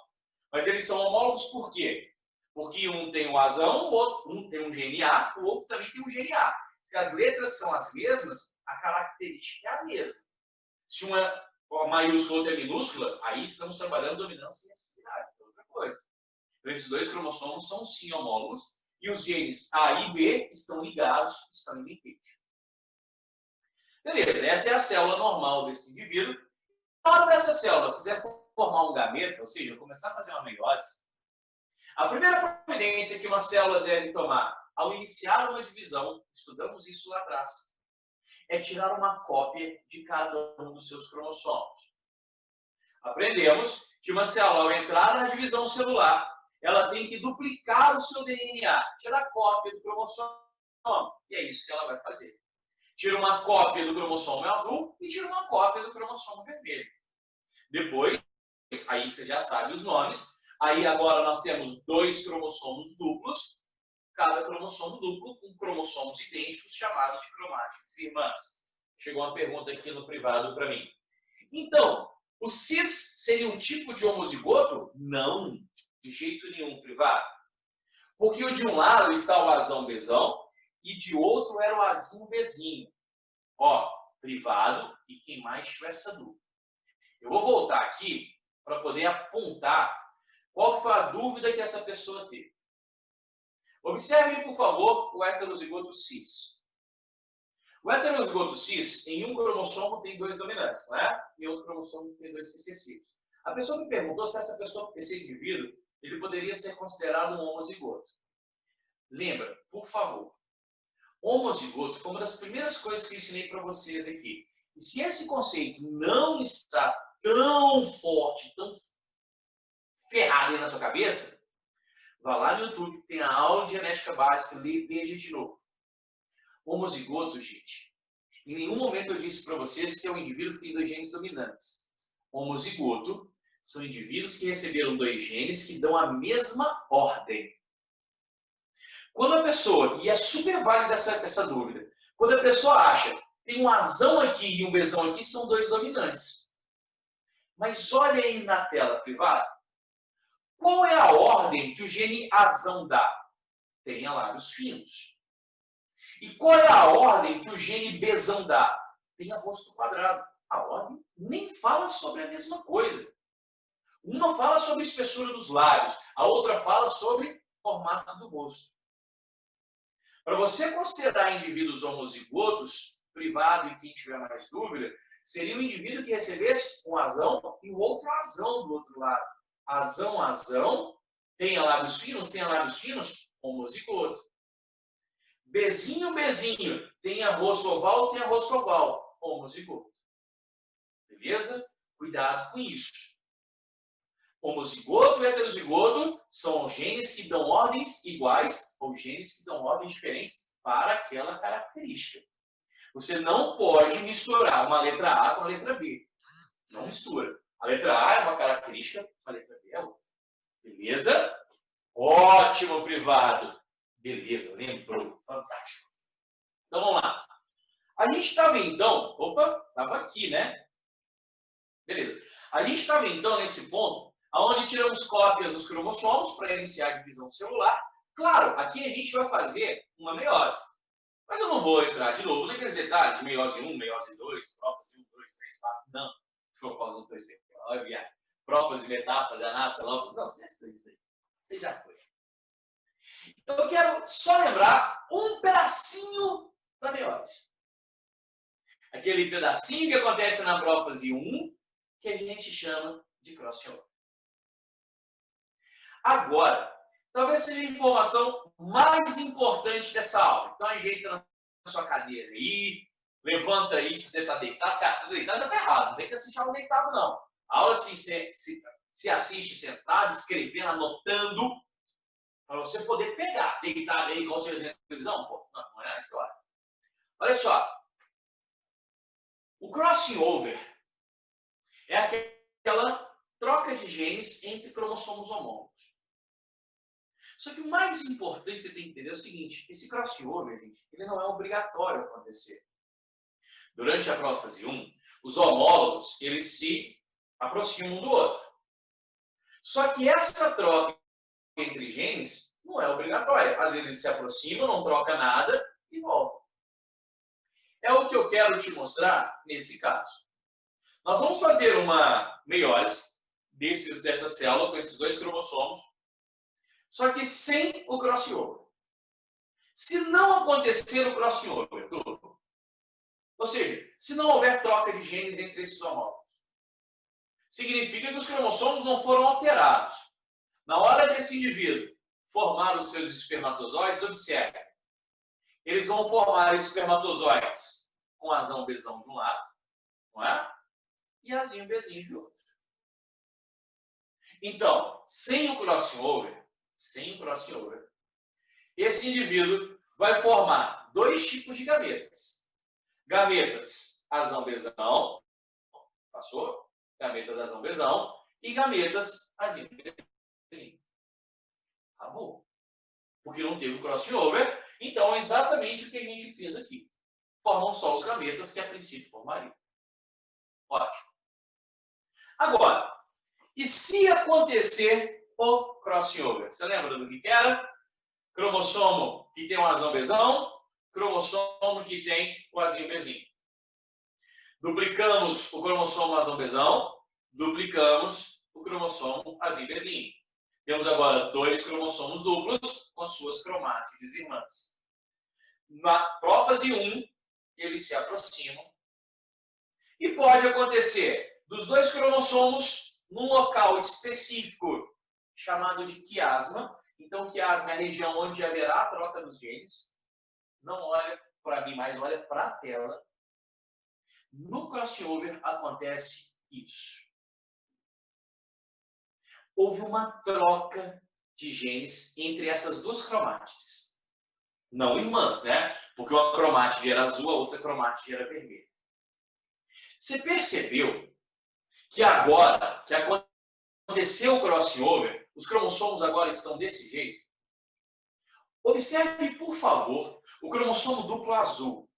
Mas eles são homólogos por quê? Porque um tem o azão, um tem um gene A, o outro também tem um gene A. Se as letras são as mesmas, a característica é a mesma. Se uma maiúscula e outra é minúscula, aí estamos trabalhando dominância e necessidade, é outra coisa. Então, esses dois cromossomos são sim homólogos e os genes A e B estão ligados, estão em linkage. Beleza, essa é a célula normal desse indivíduo. Na hora dessa célula quiser formar um gameta, ou seja, começar a fazer uma meiose, a primeira providência que uma célula deve tomar ao iniciar uma divisão, estudamos isso lá atrás, é tirar uma cópia de cada um dos seus cromossomos. Aprendemos que uma célula, ao entrar na divisão celular, ela tem que duplicar o seu DNA, tirar cópia do cromossomo. E é isso que ela vai fazer. Tira uma cópia do cromossomo azul e tira uma cópia do cromossomo vermelho. Depois, aí você já sabe os nomes. Aí agora nós temos dois cromossomos duplos, cada cromossomo duplo com cromossomos idênticos chamados de cromáticas irmãs. Chegou uma pergunta aqui no privado para mim. Então, o cis seria um tipo de homozigoto? Não, de jeito nenhum, privado. Porque de um lado está o azão bezão e de outro era o azinho bezinho. Ó, privado e quem mais tiver essa dúvida. Eu vou voltar aqui para poder apontar qual foi a dúvida que essa pessoa teve. Observem, por favor, o heterozigoto cis. O heterozigoto cis, em um cromossomo tem dois dominantes, não é? E outro cromossomo tem dois recessivos. A pessoa me perguntou se esse indivíduo, ele poderia ser considerado um homozigoto. Lembra, por favor, homozigoto foi uma das primeiras coisas que eu ensinei para vocês aqui. E se esse conceito não está tão forte, tão ferrado aí na sua cabeça, vá lá no YouTube, tem a aula de genética básica, veja de novo. Homozigoto, gente, em nenhum momento eu disse para vocês que é um indivíduo que tem dois genes dominantes. Homozigoto são indivíduos que receberam dois genes que dão a mesma ordem. Quando a pessoa, e é super válida essa dúvida, quando a pessoa acha tem um azão aqui e um bezão aqui, são dois dominantes. Mas olha aí na tela privada. Qual é a ordem que o gene azão dá? Tem alábios finos. E qual é a ordem que o gene Bzão dá? Tenha rosto quadrado. A ordem nem fala sobre a mesma coisa. Uma fala sobre a espessura dos lábios, a outra fala sobre o formato do rosto. Para você considerar indivíduos homozigotos, privado e quem tiver mais dúvida, seria o indivíduo que recebesse um azão e o outro azão do outro lado. Azão, tenha lábios finos, homozigoto. Bzinho, tenha rosto oval, homozigoto. Beleza? Cuidado com isso. Homozigoto e heterozigoto são genes que dão ordens iguais ou genes que dão ordens diferentes para aquela característica. Você não pode misturar uma letra A com a letra B. Não mistura. A letra A é uma característica, a letra B é outra. Beleza? Ótimo, privado. Beleza, lembrou. Fantástico. Então, vamos lá. A gente estava, então... Opa, estava aqui, né? Beleza. A gente estava, então, nesse ponto onde tiramos cópias dos cromossomos para iniciar a divisão celular. Claro, aqui a gente vai fazer uma meiose. Mas eu não vou entrar de novo naqueles detalhes de meiose 1, meiose 2, prófase 1, 2, 3, 4. Não. Prófase 1, 2, 3, 4. Olha, viagem. Prófase, metáfase, anáfase, lófase. Não, isso aí. Você já foi. Então, eu quero só lembrar um pedacinho da meiose. Aquele pedacinho que acontece na prófase 1, que a gente chama de crossover. Agora, talvez seja a informação mais importante dessa aula. Então, ajeita na sua cadeira aí, levanta aí se você está deitado. Cara, se você está deitado, já está errado. Não tem que assistir aula deitado, não. A aula se assiste sentado, escrevendo, anotando, para você poder pegar, deitado aí, igual vocês na televisão. Pô, não é a história. Olha só. O crossing over é aquela troca de genes entre cromossomos homólogos. Só que o mais importante você tem que entender é o seguinte: esse crossover, gente, ele não é obrigatório acontecer. Durante a prófase 1, os homólogos, eles se aproximam um do outro. Só que essa troca entre genes não é obrigatória. Às vezes eles se aproximam, não troca nada e voltam. É o que eu quero te mostrar nesse caso. Nós vamos fazer uma meiose dessa célula com esses dois cromossomos, só que sem o crossover. Se não acontecer o crossover, ou seja, se não houver troca de genes entre esses homólogos, significa que os cromossomos não foram alterados. Na hora desse indivíduo formar os seus espermatozoides, observe, eles vão formar espermatozoides com azão Bzão de um lado, não é? E azinho Bzinho de outro. Então, sem o crossover, esse indivíduo vai formar dois tipos de gametas. Gametas azão Bzão, passou? Gametas azão Bzão e gametas azinho Bzinho. Acabou. Porque não teve o crossover, então é exatamente o que a gente fez aqui. Formam só os gametas que a princípio formariam. Ótimo. Agora, e se acontecer o crossover? Você lembra do que era? Cromossomo que tem um azão Bzão, cromossomo que tem o azinho Bzinho. Duplicamos o cromossomo azão Bzão, duplicamos o cromossomo azinho Bzinho. Temos agora dois cromossomos duplos com as suas cromátides irmãs. Na prófase 1, eles se aproximam. E pode acontecer dos dois cromossomos num local específico chamado de quiasma. Então, quiasma é a região onde haverá a troca dos genes. Não olha para mim, mas olha para a tela. No crossover acontece isso. Houve uma troca de genes entre essas duas cromátides. Não irmãs, né? Porque uma cromátide era azul, a outra cromátide era vermelha. Você percebeu que agora que aconteceu o crossover, os cromossomos agora estão desse jeito? Observe, por favor, o cromossomo duplo azul.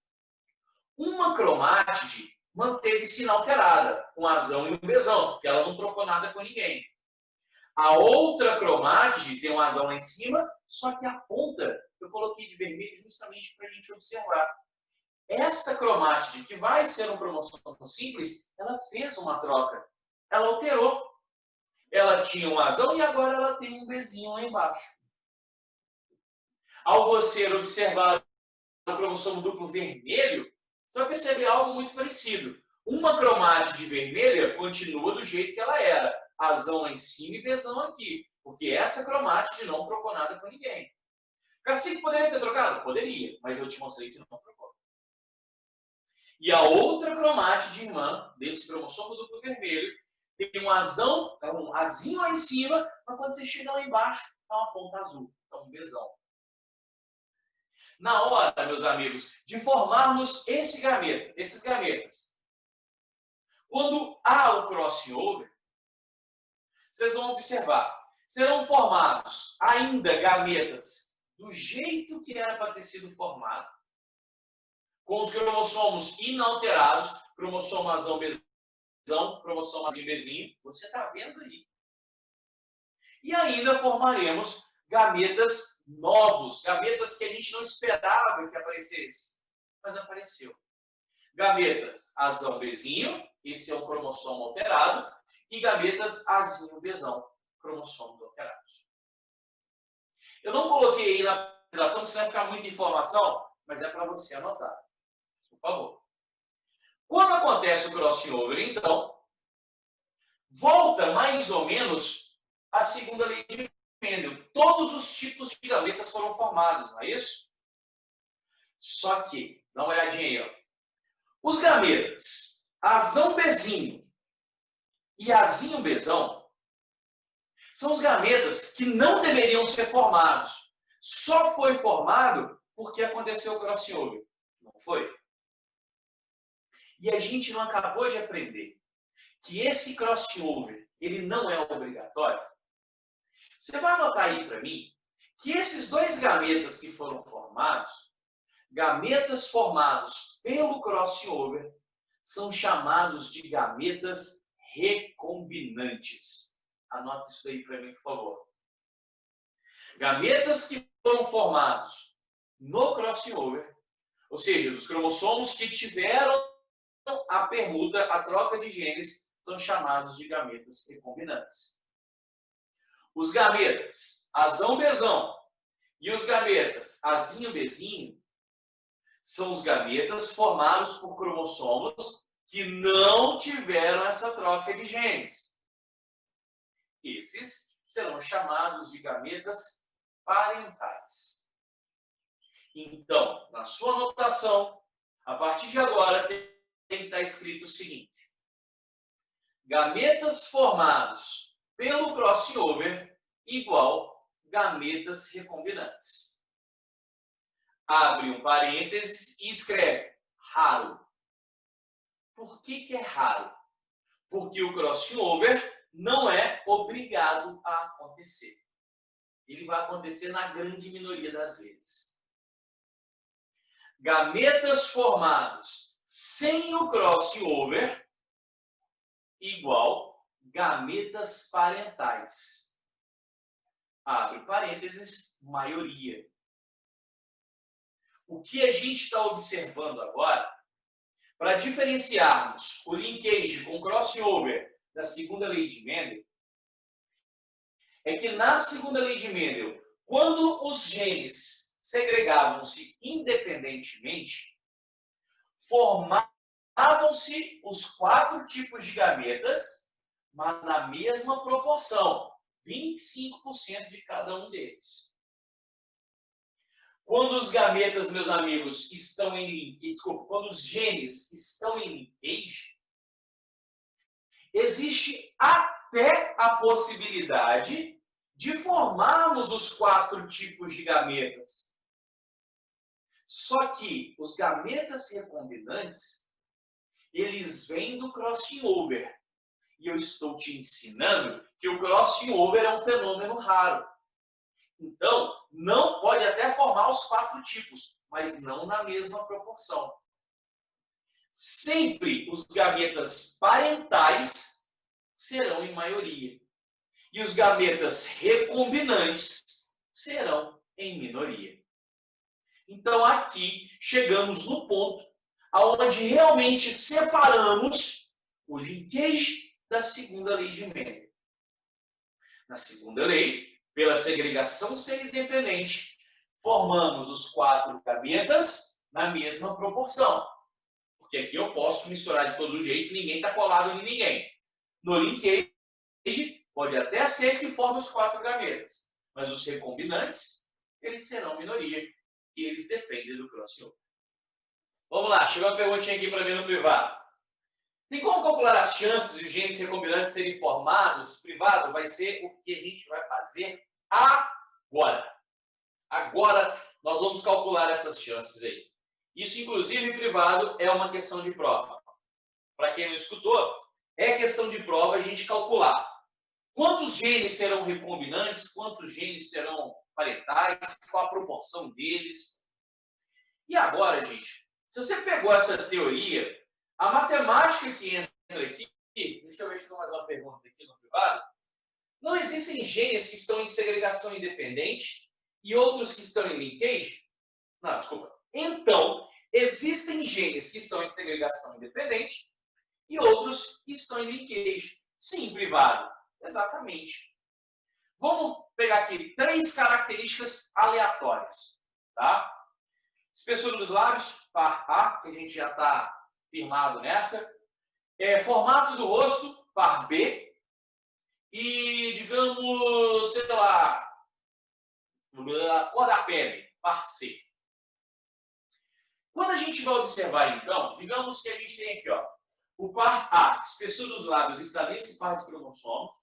Uma cromátide manteve-se inalterada, um azão e um Bzão, porque ela não trocou nada com ninguém. A outra cromátide tem um asão lá em cima, só que a ponta eu coloquei de vermelho justamente para a gente observar. Esta cromátide, que vai ser um cromossomo simples, ela fez uma troca. Ela alterou. Ela tinha um asão e agora ela tem um Bzinho lá embaixo. Ao você observar o cromossomo duplo vermelho, você vai perceber algo muito parecido. Uma cromátide vermelha continua do jeito que ela era. Asão lá em cima e Bzão aqui. Porque essa cromátide não trocou nada com ninguém. Cacique poderia ter trocado? Poderia, mas eu te mostrei que não trocou. E a outra cromátide irmã desse cromossomo duplo vermelho tem um azinho lá em cima, mas quando você chega lá embaixo, está uma ponta azul, está um Bzão. Na hora, meus amigos, de formarmos esses gametas, quando há o crossing over, vocês vão observar, serão formados ainda gametas do jeito que era para ter sido formado, com os cromossomos inalterados, cromossomo azão, Bzão, cromossomo azinho, Bzinho, você está vendo aí. E ainda formaremos gametas novos, gametas que a gente não esperava que aparecesse, mas apareceu. Gametas azão, Bzinho, esse é um cromossomo alterado, e gametas azinho, Bzão, cromossomos alterados. Eu não coloquei aí na apresentação, porque senão vai ficar muita informação, mas é para você anotar. Por favor. Quando acontece o crossing over, então, volta mais ou menos a segunda lei de Mendel. Todos os tipos de gametas foram formados, não é isso? Só que, dá uma olhadinha aí, ó. Os gametas azão, Bzinho e azinho, Bzão são os gametas que não deveriam ser formados. Só foi formado porque aconteceu o crossing over. Não foi? E a gente não acabou de aprender que esse crossing over, ele não é obrigatório? Você vai anotar aí para mim que esses dois gametas que foram formados, gametas formados pelo crossing over, são chamados de gametas recombinantes. Anota isso aí para mim, por favor. Gametas que foram formados no crossing over, ou seja, dos cromossomos que tiveram a permuta, a troca de genes, são chamados de gametas recombinantes. Os gametas azão, Bzão e os gametas azinho, Bzinho são os gametas formados por cromossomos que não tiveram essa troca de genes. Esses serão chamados de gametas parentais. Então, na sua anotação, a partir de agora, tem que estar escrito o seguinte: gametas formados pelo crossing over igual gametas recombinantes. Abre um parênteses e escreve raro. Por que é raro? Porque o crossing over não é obrigado a acontecer. Ele vai acontecer na grande minoria das vezes. Gametas formados sem o crossing over igual gametas parentais. Abre parênteses, maioria. O que a gente está observando agora, para diferenciarmos o linkage com crossing over da segunda lei de Mendel, é que na segunda lei de Mendel, quando os genes segregavam-se independentemente, formavam-se os 4 tipos de gametas, mas na mesma proporção, 25% de cada um deles. Quando os gametas, meus amigos, estão em quando os genes estão em linkage, existe até a possibilidade de formarmos os 4 tipos de gametas. Só que os gametas recombinantes, eles vêm do crossing over. E eu estou te ensinando que o crossing over é um fenômeno raro. Então, não pode até formar os 4 tipos, mas não na mesma proporção. Sempre os gametas parentais serão em maioria. E os gametas recombinantes serão em minoria. Então, aqui chegamos no ponto onde realmente separamos o linkage da segunda lei de Mendel. Na segunda lei, pela segregação ser independente, formamos os 4 gametas na mesma proporção. Porque aqui eu posso misturar de todo jeito, ninguém está colado em ninguém. No linkage, pode até ser que forme os 4 gametas, mas os recombinantes, eles serão minoria, e eles dependem do crossover. Vamos lá, chegou uma perguntinha aqui para mim no privado. Tem como calcular as chances de os genes recombinantes serem formados? Privado vai ser o que a gente vai fazer agora. Agora nós vamos calcular essas chances aí. Isso, inclusive, privado, é uma questão de prova. Para quem não escutou, é questão de prova a gente calcular quantos genes serão recombinantes, quantos genes serão parentais, qual a proporção deles. E agora, gente, se você pegou essa teoria, a matemática que entra aqui, deixa eu ver se tem mais uma pergunta aqui no privado, não existem genes que estão em segregação independente e outros que estão em linkage? Não, desculpa. Então, existem genes que estão em segregação independente e outros que estão em linkage. Sim, privado. Exatamente. Vamos pegar aqui 3 características aleatórias. Tá? Espessura dos lábios, par A, que a gente já está firmado nessa. Formato do rosto, par B. E, digamos, sei lá, cor da pele, par C. Quando a gente vai observar, então, digamos que a gente tem aqui, ó, o par A, espessura dos lábios, está nesse par de cromossomos,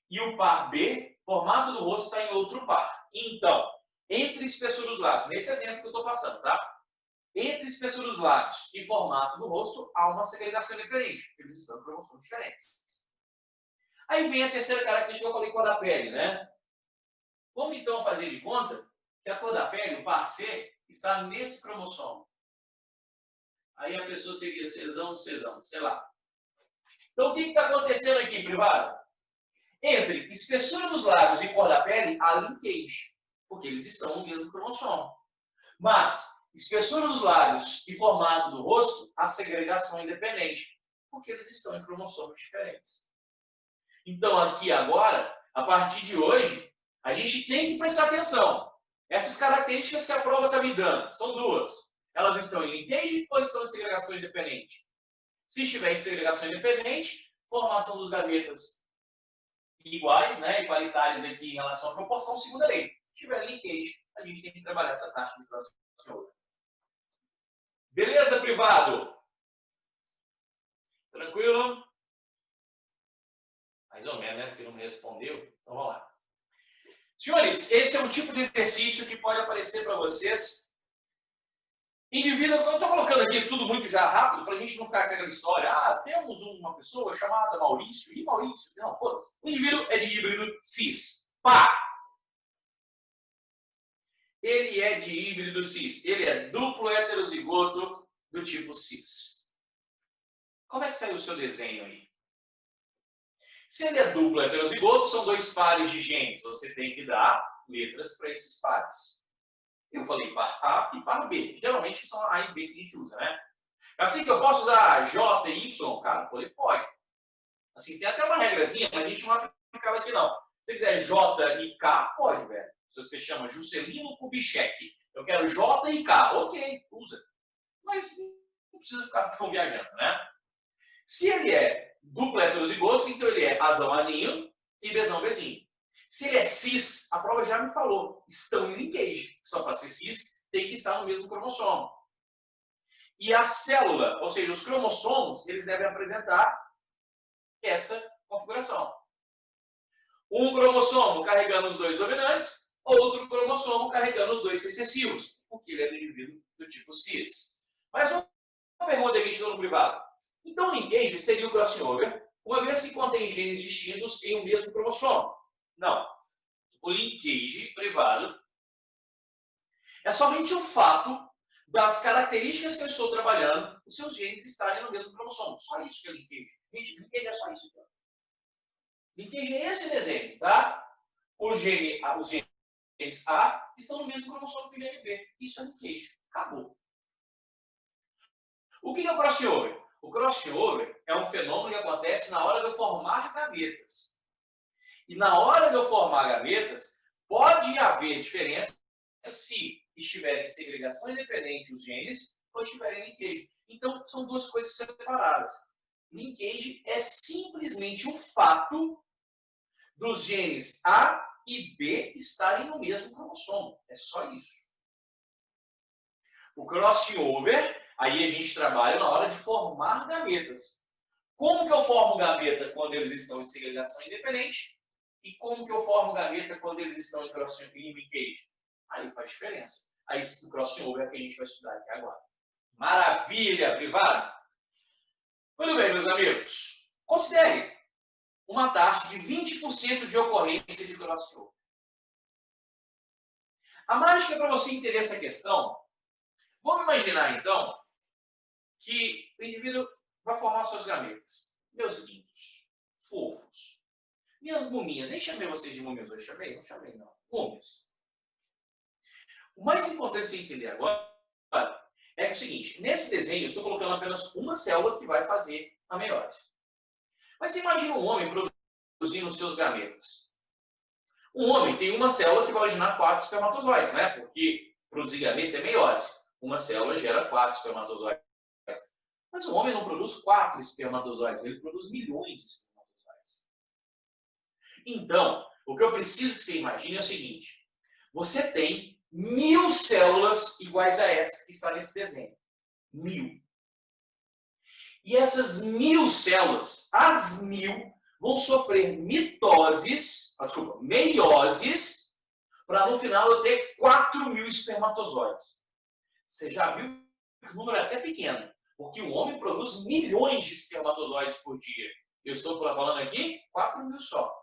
e o par B, formato do rosto, está em outro par. Então, entre espessura dos lábios, nesse exemplo que eu estou passando, tá? Entre espessura dos lábios e formato do rosto, há uma segregação diferente, porque eles estão em cromossomos diferentes. Aí vem a terceira característica que eu falei, cor da pele, né? Vamos então fazer de conta que a cor da pele, o par C, está nesse cromossomo. Aí a pessoa seria Czão, sei lá. Então, o que está acontecendo aqui, privado? Entre espessura dos lábios e cor da pele, há linkage, porque eles estão no mesmo cromossomo. Mas, espessura dos lábios e formato do rosto, há segregação independente, porque eles estão em cromossomos diferentes. Então, aqui agora, a partir de hoje, a gente tem que prestar atenção. Essas características que a prova está me dando, são 2. Elas estão em linkage ou estão em segregação independente? Se estiver em segregação independente, formação dos gametas iguais, né, igualitários aqui em relação à proporção, segunda lei. Se tiver linkage, a gente tem que trabalhar essa taxa de crossover. Beleza, privado? Tranquilo? Mais ou menos, né? Porque não me respondeu. Então, vamos lá. Senhores, esse é um tipo de exercício que pode aparecer para vocês. Indivíduo, eu estou colocando aqui tudo muito já rápido, para a gente não ficar com aquela história. Ah, temos uma pessoa chamada Maurício. E Maurício? Não, foda-se. O indivíduo é de híbrido cis. Pá! Ele é de híbrido cis. Ele é duplo heterozigoto do tipo cis. Como é que saiu o seu desenho aí? Se ele é duplo heterozigoto, são 2 pares de genes. Você tem que dar letras para esses pares. Eu falei par A e par B. Geralmente são A e B que a gente usa, né? Assim que eu posso usar J e Y? Cara, pode. Assim, tem até uma regrazinha, mas a gente não aplica ela aqui não. Se você quiser J e K, pode, velho. Se você chama Juscelino Kubitschek, eu quero J e K. Ok, usa. Mas não precisa ficar tão viajando, né? Se ele é duplo heterozigoto, então ele é Azão Azinho e Bzão Bzinho. Se ele é cis, a prova já me falou, estão em linkage. Só para ser cis, tem que estar no mesmo cromossomo. E a célula, ou seja, os cromossomos, eles devem apresentar essa configuração. Um cromossomo carregando os 2 dominantes, outro cromossomo carregando os 2 recessivos, porque ele é do indivíduo do tipo cis. Mas uma pergunta que a gente deu no privado. Então, o linkage seria o crossover, uma vez que contém genes distintos em um mesmo cromossomo. Não. O linkage privado é somente o fato das características que eu estou trabalhando, os seus genes estarem no mesmo cromossomo. Só isso que é linkage. Gente, linkage é só isso. Linkage é esse desenho, tá? Os genes A estão no mesmo cromossomo que o gene B. Isso é linkage. Acabou. O que é o crossover? O crossover é um fenômeno que acontece na hora de eu formar gametas. E na hora de eu formar gametas, pode haver diferença se estiverem em segregação independente os genes ou estiverem em linkage. Então, são duas coisas separadas. Linkage é simplesmente o fato dos genes A e B estarem no mesmo cromossomo. É só isso. O crossover, aí a gente trabalha na hora de formar gametas. Como que eu formo gaveta quando eles estão em segregação independente? E como que eu formo gaveta quando eles estão em linkage? Aí faz diferença. Aí o crossover é que a gente vai estudar aqui agora. Maravilha, privado? Muito bem, meus amigos. Considere uma taxa de 20% de ocorrência de crossover. A mágica para você entender essa questão, vamos imaginar então que o indivíduo vai formar suas gametas. Meus lindos, fofos, minhas muminhas, nem chamei vocês de muminhas hoje, chamei? Não chamei, não. Múmias. O mais importante você entender agora é o seguinte, nesse desenho eu estou colocando apenas uma célula que vai fazer a meiose. Mas você imagina um homem produzindo seus gametas. Um homem tem uma célula que vai originar 4 espermatozoides, né? Porque produzir gameta é meiose. Uma célula gera 4 espermatozoides. Mas o homem não produz 4 espermatozoides, ele produz milhões de espermatozoides. Então, o que eu preciso que você imagine é o seguinte. Você tem 1000 células iguais a essa que está nesse desenho. 1000. E essas 1000 células, as 1000, vão sofrer meioses, para no final eu ter 4000 espermatozoides. Você já viu que o número é até pequeno, porque o homem produz milhões de espermatozoides por dia. Eu estou falando aqui 4000 só.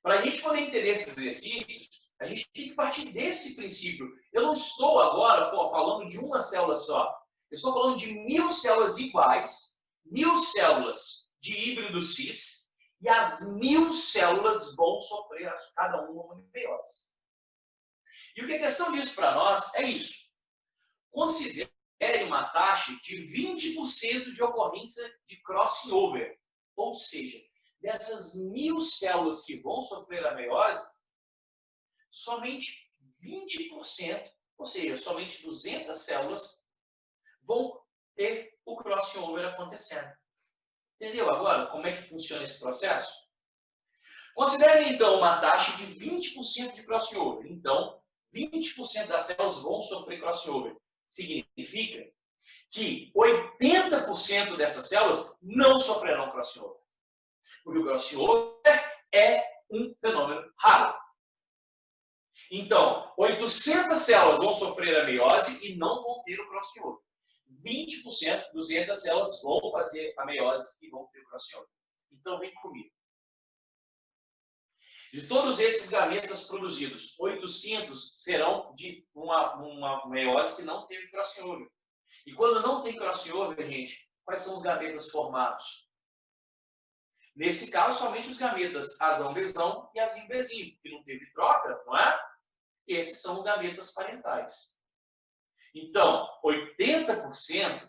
Para a gente poder entender esses exercícios, a gente tem que partir desse princípio. Eu não estou agora falando de uma célula só. Eu estou falando de 1000 células iguais, 1000 células de híbrido cis, e as 1000 células vão sofrer, cada uma meiose. E o que a questão diz para nós é isso. Considere uma taxa de 20% de ocorrência de crossover. Ou seja, dessas 1000 células que vão sofrer a meiose, somente 20%, ou seja, somente 200 células, vão ter o crossover acontecendo. Entendeu agora como é que funciona esse processo? Considere, então, uma taxa de 20% de crossover. Então, 20% das células vão sofrer crossover. Significa que 80% dessas células não sofrerão crossover. Porque o crossover é um fenômeno raro. Então, 800 células vão sofrer a meiose e não vão ter o crossover. 20%, 200 células vão fazer a meiose e vão ter o crossover. Então, vem comigo. De todos esses gametas produzidos, 800 serão de uma meiose que não teve crossover. E quando não tem crossover, gente, quais são os gametas formados? Nesse caso, somente os gametas azão-bezão e azim-bezinho, que não teve troca, não é? Esses são os gametas parentais. Então, 80%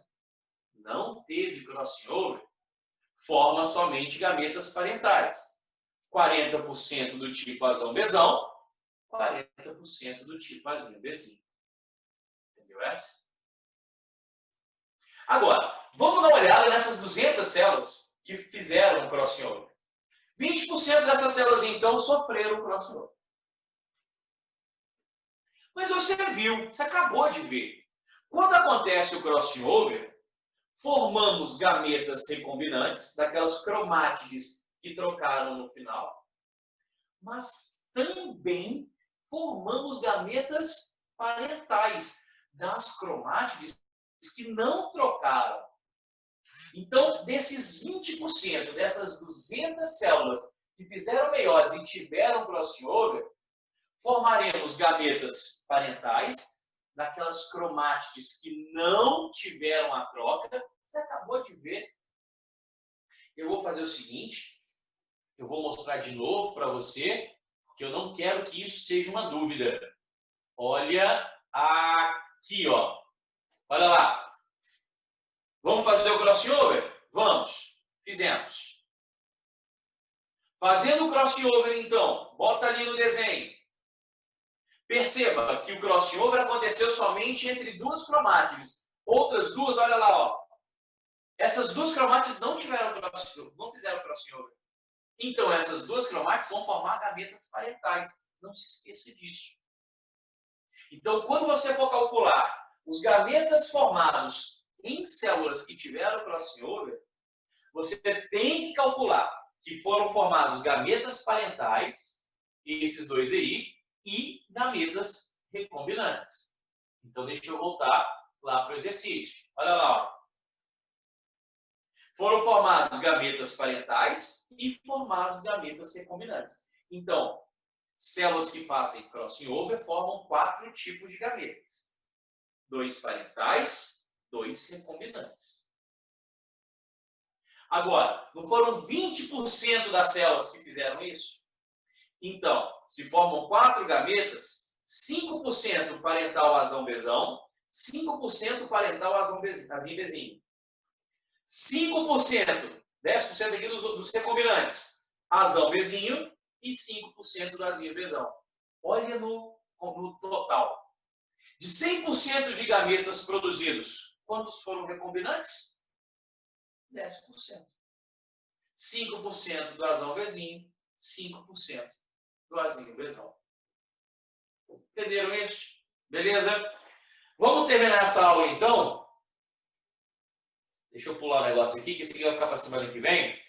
não teve crossover, forma somente gametas parentais. 40% do tipo azão-bezão, 40% do tipo azim-bezinho. Entendeu essa? Agora, vamos dar uma olhada nessas 200 células que fizeram o crossover. 20% dessas células, então, sofreram o crossover. Mas você viu, você acabou de ver. Quando acontece o crossover, formamos gametas recombinantes, daquelas cromátides que trocaram no final, mas também formamos gametas parentais das cromátides que não trocaram. Então, desses 20%, dessas 200 células que fizeram meiose e tiveram crossover, formaremos gametas parentais daquelas cromátides que não tiveram a troca. Você acabou de ver. Eu vou fazer o seguinte, eu vou mostrar de novo para você, porque eu não quero que isso seja uma dúvida. Olha aqui, ó. Olha lá. Vamos fazer o crossover? Vamos. Fizemos. Fazendo o crossover, então, bota ali no desenho. Perceba que o crossover aconteceu somente entre duas cromátides. Outras duas, olha lá, ó. Essas duas cromátides não tiveram crossover, não fizeram crossover. Então, essas duas cromátides vão formar gametas parentais. Não se esqueça disso. Então, quando você for calcular os gametas formados em células que tiveram crossover, você tem que calcular que foram formados gametas parentais, esses dois aí, e gametas recombinantes. Então, deixa eu voltar lá para o exercício. Olha lá. Ó. Foram formados gametas parentais e formados gametas recombinantes. Então, células que fazem crossover formam 4 tipos de gametas. 2 parentais, 2 recombinantes. Agora, não foram 20% das células que fizeram isso? Então, se formam 4 gametas, 5% parental azão-bezão, 5% parental azim-bezinho. 5%, 10% aqui dos recombinantes, azão-bezinho e 5% do azinho-bezão. Olha no total. De 100% de gametas produzidos, quantos foram recombinantes? 10%. 5% do azão-bezinho, 5% do azinho-bezão. Entenderam isso? Beleza? Vamos terminar essa aula, então? Deixa eu pular um negócio aqui, que esse aqui vai ficar para a semana que vem.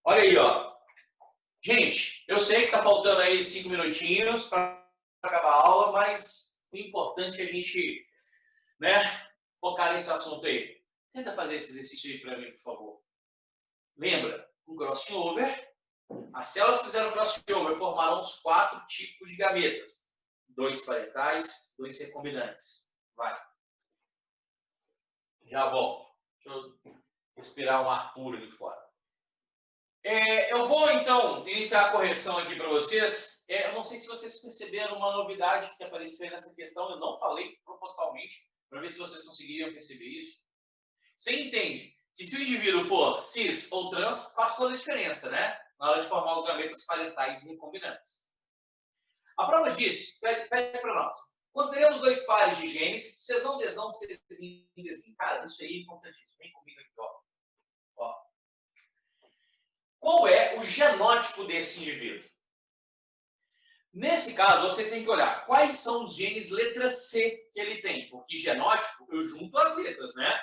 Olha aí, ó. Gente, eu sei que está faltando aí 5 minutinhos para acabar a aula, mas o importante é a gente, né, focar nesse assunto aí. Tenta fazer esse exercício aí para mim, por favor. Lembra, o crossover, as células que fizeram crossover formaram os 4 tipos de gametas. 2 parentais, 2 recombinantes. Vai. Já volto. Deixa eu respirar um ar puro ali fora. Eu vou, então, iniciar a correção aqui para vocês. Eu não sei se vocês perceberam uma novidade que apareceu aí nessa questão. Eu não falei propositalmente, para ver se vocês conseguiriam perceber isso. Você entende que se o indivíduo for cis ou trans, faz toda a diferença, né? Na hora de formar os gametas parentais recombinantes. A prova disso, pede para nós. Consideramos 2 pares de genes, cesão, desão, cezinho, desinho. Cara, isso aí é importantíssimo. Vem comigo aqui, ó. Qual é o genótipo desse indivíduo? Nesse caso, você tem que olhar quais são os genes letra C que ele tem. Porque genótipo, eu junto as letras, né?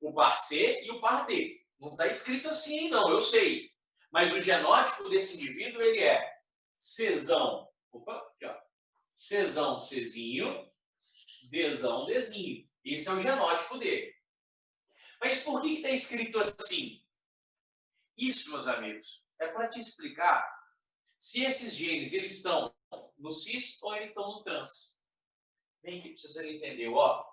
O par C e o par D. Não está escrito assim, não, eu sei. Mas o genótipo desse indivíduo, ele é cesão. Opa, aqui, ó. Cesão, cezinho. Desão, desinho. Esse é o genótipo dele. Mas por que está escrito assim? Isso, meus amigos, é para te explicar se esses genes eles estão no cis ou eles estão no trans. Vem aqui para vocês entenderem, ó.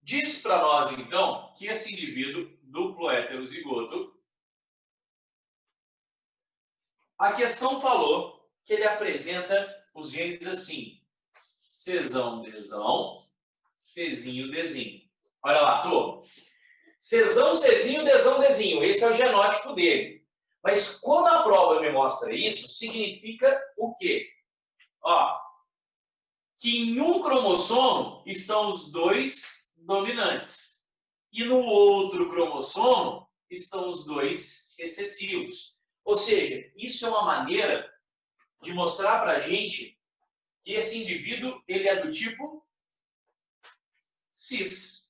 Diz para nós, então, que esse indivíduo duplo heterozigoto, a questão falou que ele apresenta os genes assim: cesão, desão, cezinho, desinho. Olha lá, turma. Cesão, cezinho, desão, desinho. Esse é o genótipo dele. Mas quando a prova me mostra isso, significa o quê? Ó, que em um cromossomo estão os 2 dominantes. E no outro cromossomo estão os 2 recessivos. Ou seja, isso é uma maneira de mostrar para a gente que esse indivíduo ele é do tipo cis.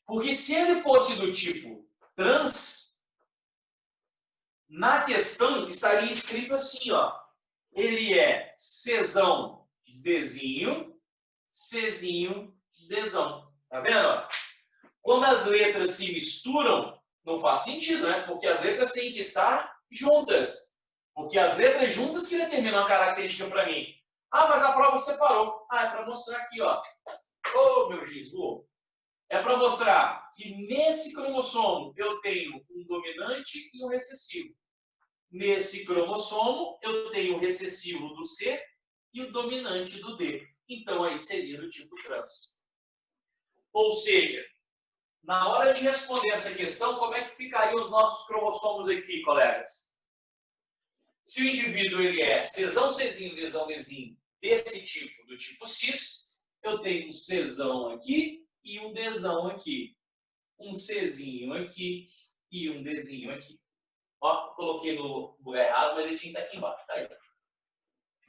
Porque se ele fosse do tipo trans, na questão estaria escrito assim, ó. Ele é cesão, desinho, cezinho, desão. Tá vendo? Como as letras se misturam, não faz sentido, né? Porque as letras têm que estar juntas. Porque as letras juntas que determinam a característica para mim. Ah, mas a prova separou. Ah, é para mostrar aqui, ó. Ô, meu Gisbo. É para mostrar que nesse cromossomo eu tenho um dominante e um recessivo. nesse cromossomo, eu tenho o recessivo do C e o dominante do D. Então, aí seria do tipo trans. Ou seja, na hora de responder essa questão, como é que ficariam os nossos cromossomos aqui, colegas? Se o indivíduo ele é Czão, Czinho, Dzão, Dzinho, desse tipo, do tipo cis, eu tenho um Czão aqui e um Dzão aqui. Um Czinho aqui e um Dzinho aqui. Ó, coloquei no lugar errado, mas ele tinha que estar aqui embaixo. Tá aí. Deixa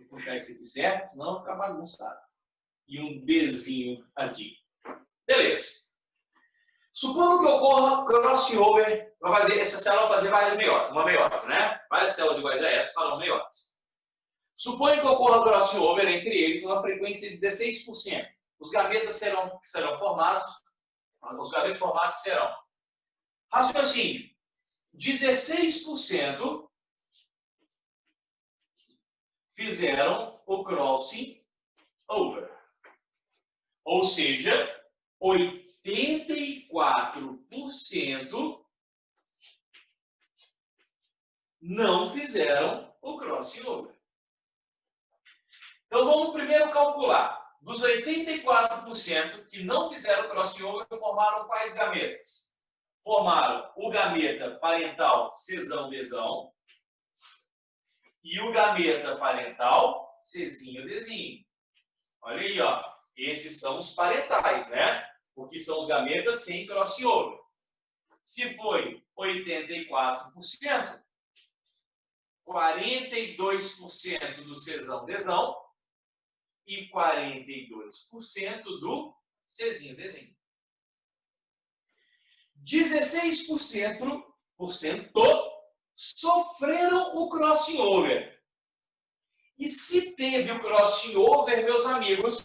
eu puxar esse aqui certo, senão fica bagunçado. E um Dzinho aqui. Beleza. Supondo que ocorra crossover, essa célula vai fazer uma meiose, né? Várias células iguais a essa farão meiose. Suponha que ocorra crossover entre eles uma frequência de 16%. Os gametas serão formados, os gametas formados serão. Raciocínio. 16% fizeram o crossing over. Ou seja, 84% não fizeram o crossover. Então, vamos primeiro calcular. Dos 84% que não fizeram crossover, formaram quais gametas? Formaram o gameta parental Czão, Dzão e o gameta parental Czinho, Dzinho. Olha aí, ó. Esses são os parentais, né? Porque são os gametas sem crossover. Se foi 84%, 42% do Czão, Dzão e 42% do Czinho, Dzinho. 16% sofreram o crossover. E se teve o crossover, meus amigos,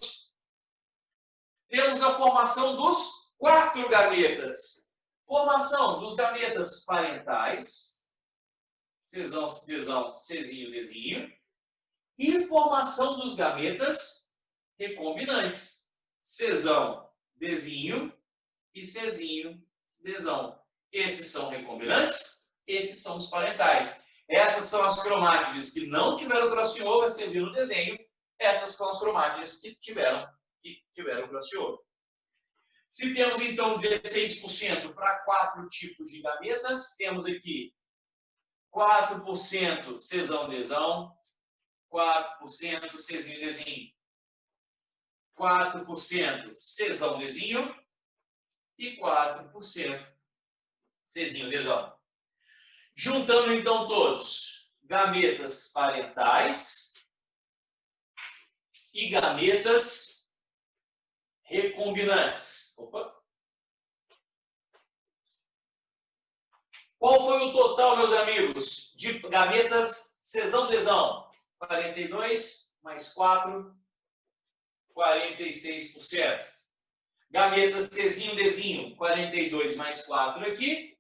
temos a formação dos 4 gametas. Formação dos gametas parentais, Czão, Dzão, Czinho, Dzinho, e formação dos gametas recombinantes, Czão, Dzinho e Czinho, Dzão. Esses são recombinantes, esses são os parentais. Essas são as cromátides que não tiveram crossover, você viu no desenho. Essas são as cromátides que tiveram crossover. Se temos, então, 16% para 4 tipos de gametas, temos aqui 4% Czão, Dzão, 4% Czinho, Dzinho, 4% Czão, Dzinho e 4% Czinho, Dzão. Juntando, então, todos, gametas parentais e gametas recombinantes. Opa. Qual foi o total, meus amigos, de gametas Czão, Dzão? 42 mais 4, 46%. Gametas Czinho, Dzinho, 42 mais 4 aqui,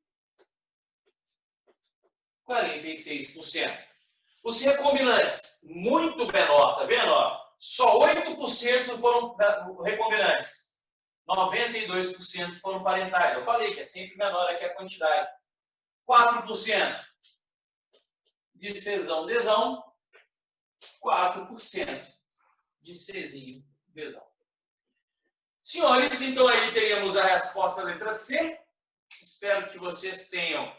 46%. Os recombinantes, muito menor, tá vendo? Ó? Só 8% foram recombinantes. 92% foram parentais. Eu falei que é sempre menor aqui a quantidade. 4% de Czão, Dzão, 4% de Czinho, Dzão. Senhores, então aí teríamos a resposta letra C. Espero que vocês tenham.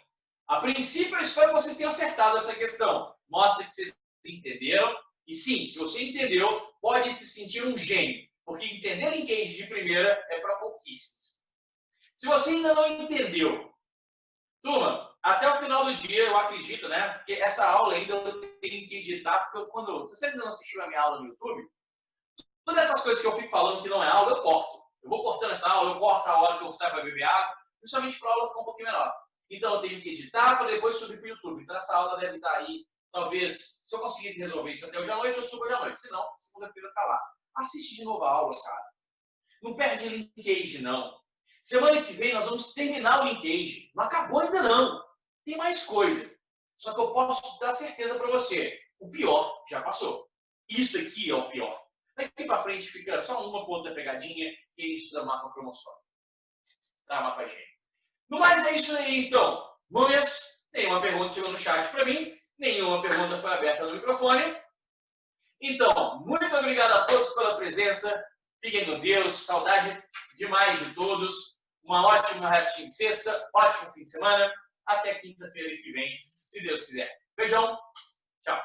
A princípio, eu espero que vocês tenham acertado essa questão. Mostra que vocês entenderam. E sim, se você entendeu, pode se sentir um gênio. Porque entender linkage de primeira é para pouquíssimos. Se você ainda não entendeu, turma, até o final do dia, eu acredito, né? Porque essa aula ainda eu tenho que editar. Porque se você ainda não assistiu a minha aula no YouTube, todas essas coisas que eu fico falando que não é aula, eu corto. Eu vou cortando essa aula, eu corto a hora que eu saio para beber água, justamente para a aula ficar um pouquinho menor. Então, eu tenho que editar para depois subir para o YouTube. Então, essa aula deve estar aí. Talvez, se eu conseguir resolver isso até hoje à noite, eu subo hoje à noite. Se não, segunda-feira está lá. Assiste de novo a aula, cara. Não perde linkage, não. Semana que vem, nós vamos terminar o linkage. Não acabou ainda, não. Tem mais coisa. Só que eu posso dar certeza para você. O pior já passou. Isso aqui é o pior. Daqui para frente fica só uma outra pegadinha e é isso da mapa cromossômica. Tá, mapa gênero. No mais, é isso aí, então. Nunes, tem uma pergunta chegando no chat para mim. Nenhuma pergunta foi aberta no microfone. Então, muito obrigado a todos pela presença. Fiquem com Deus. Saudade demais de todos. Uma ótima restinho de sexta. Ótimo fim de semana. Até quinta-feira que vem, se Deus quiser. Beijão. Tchau.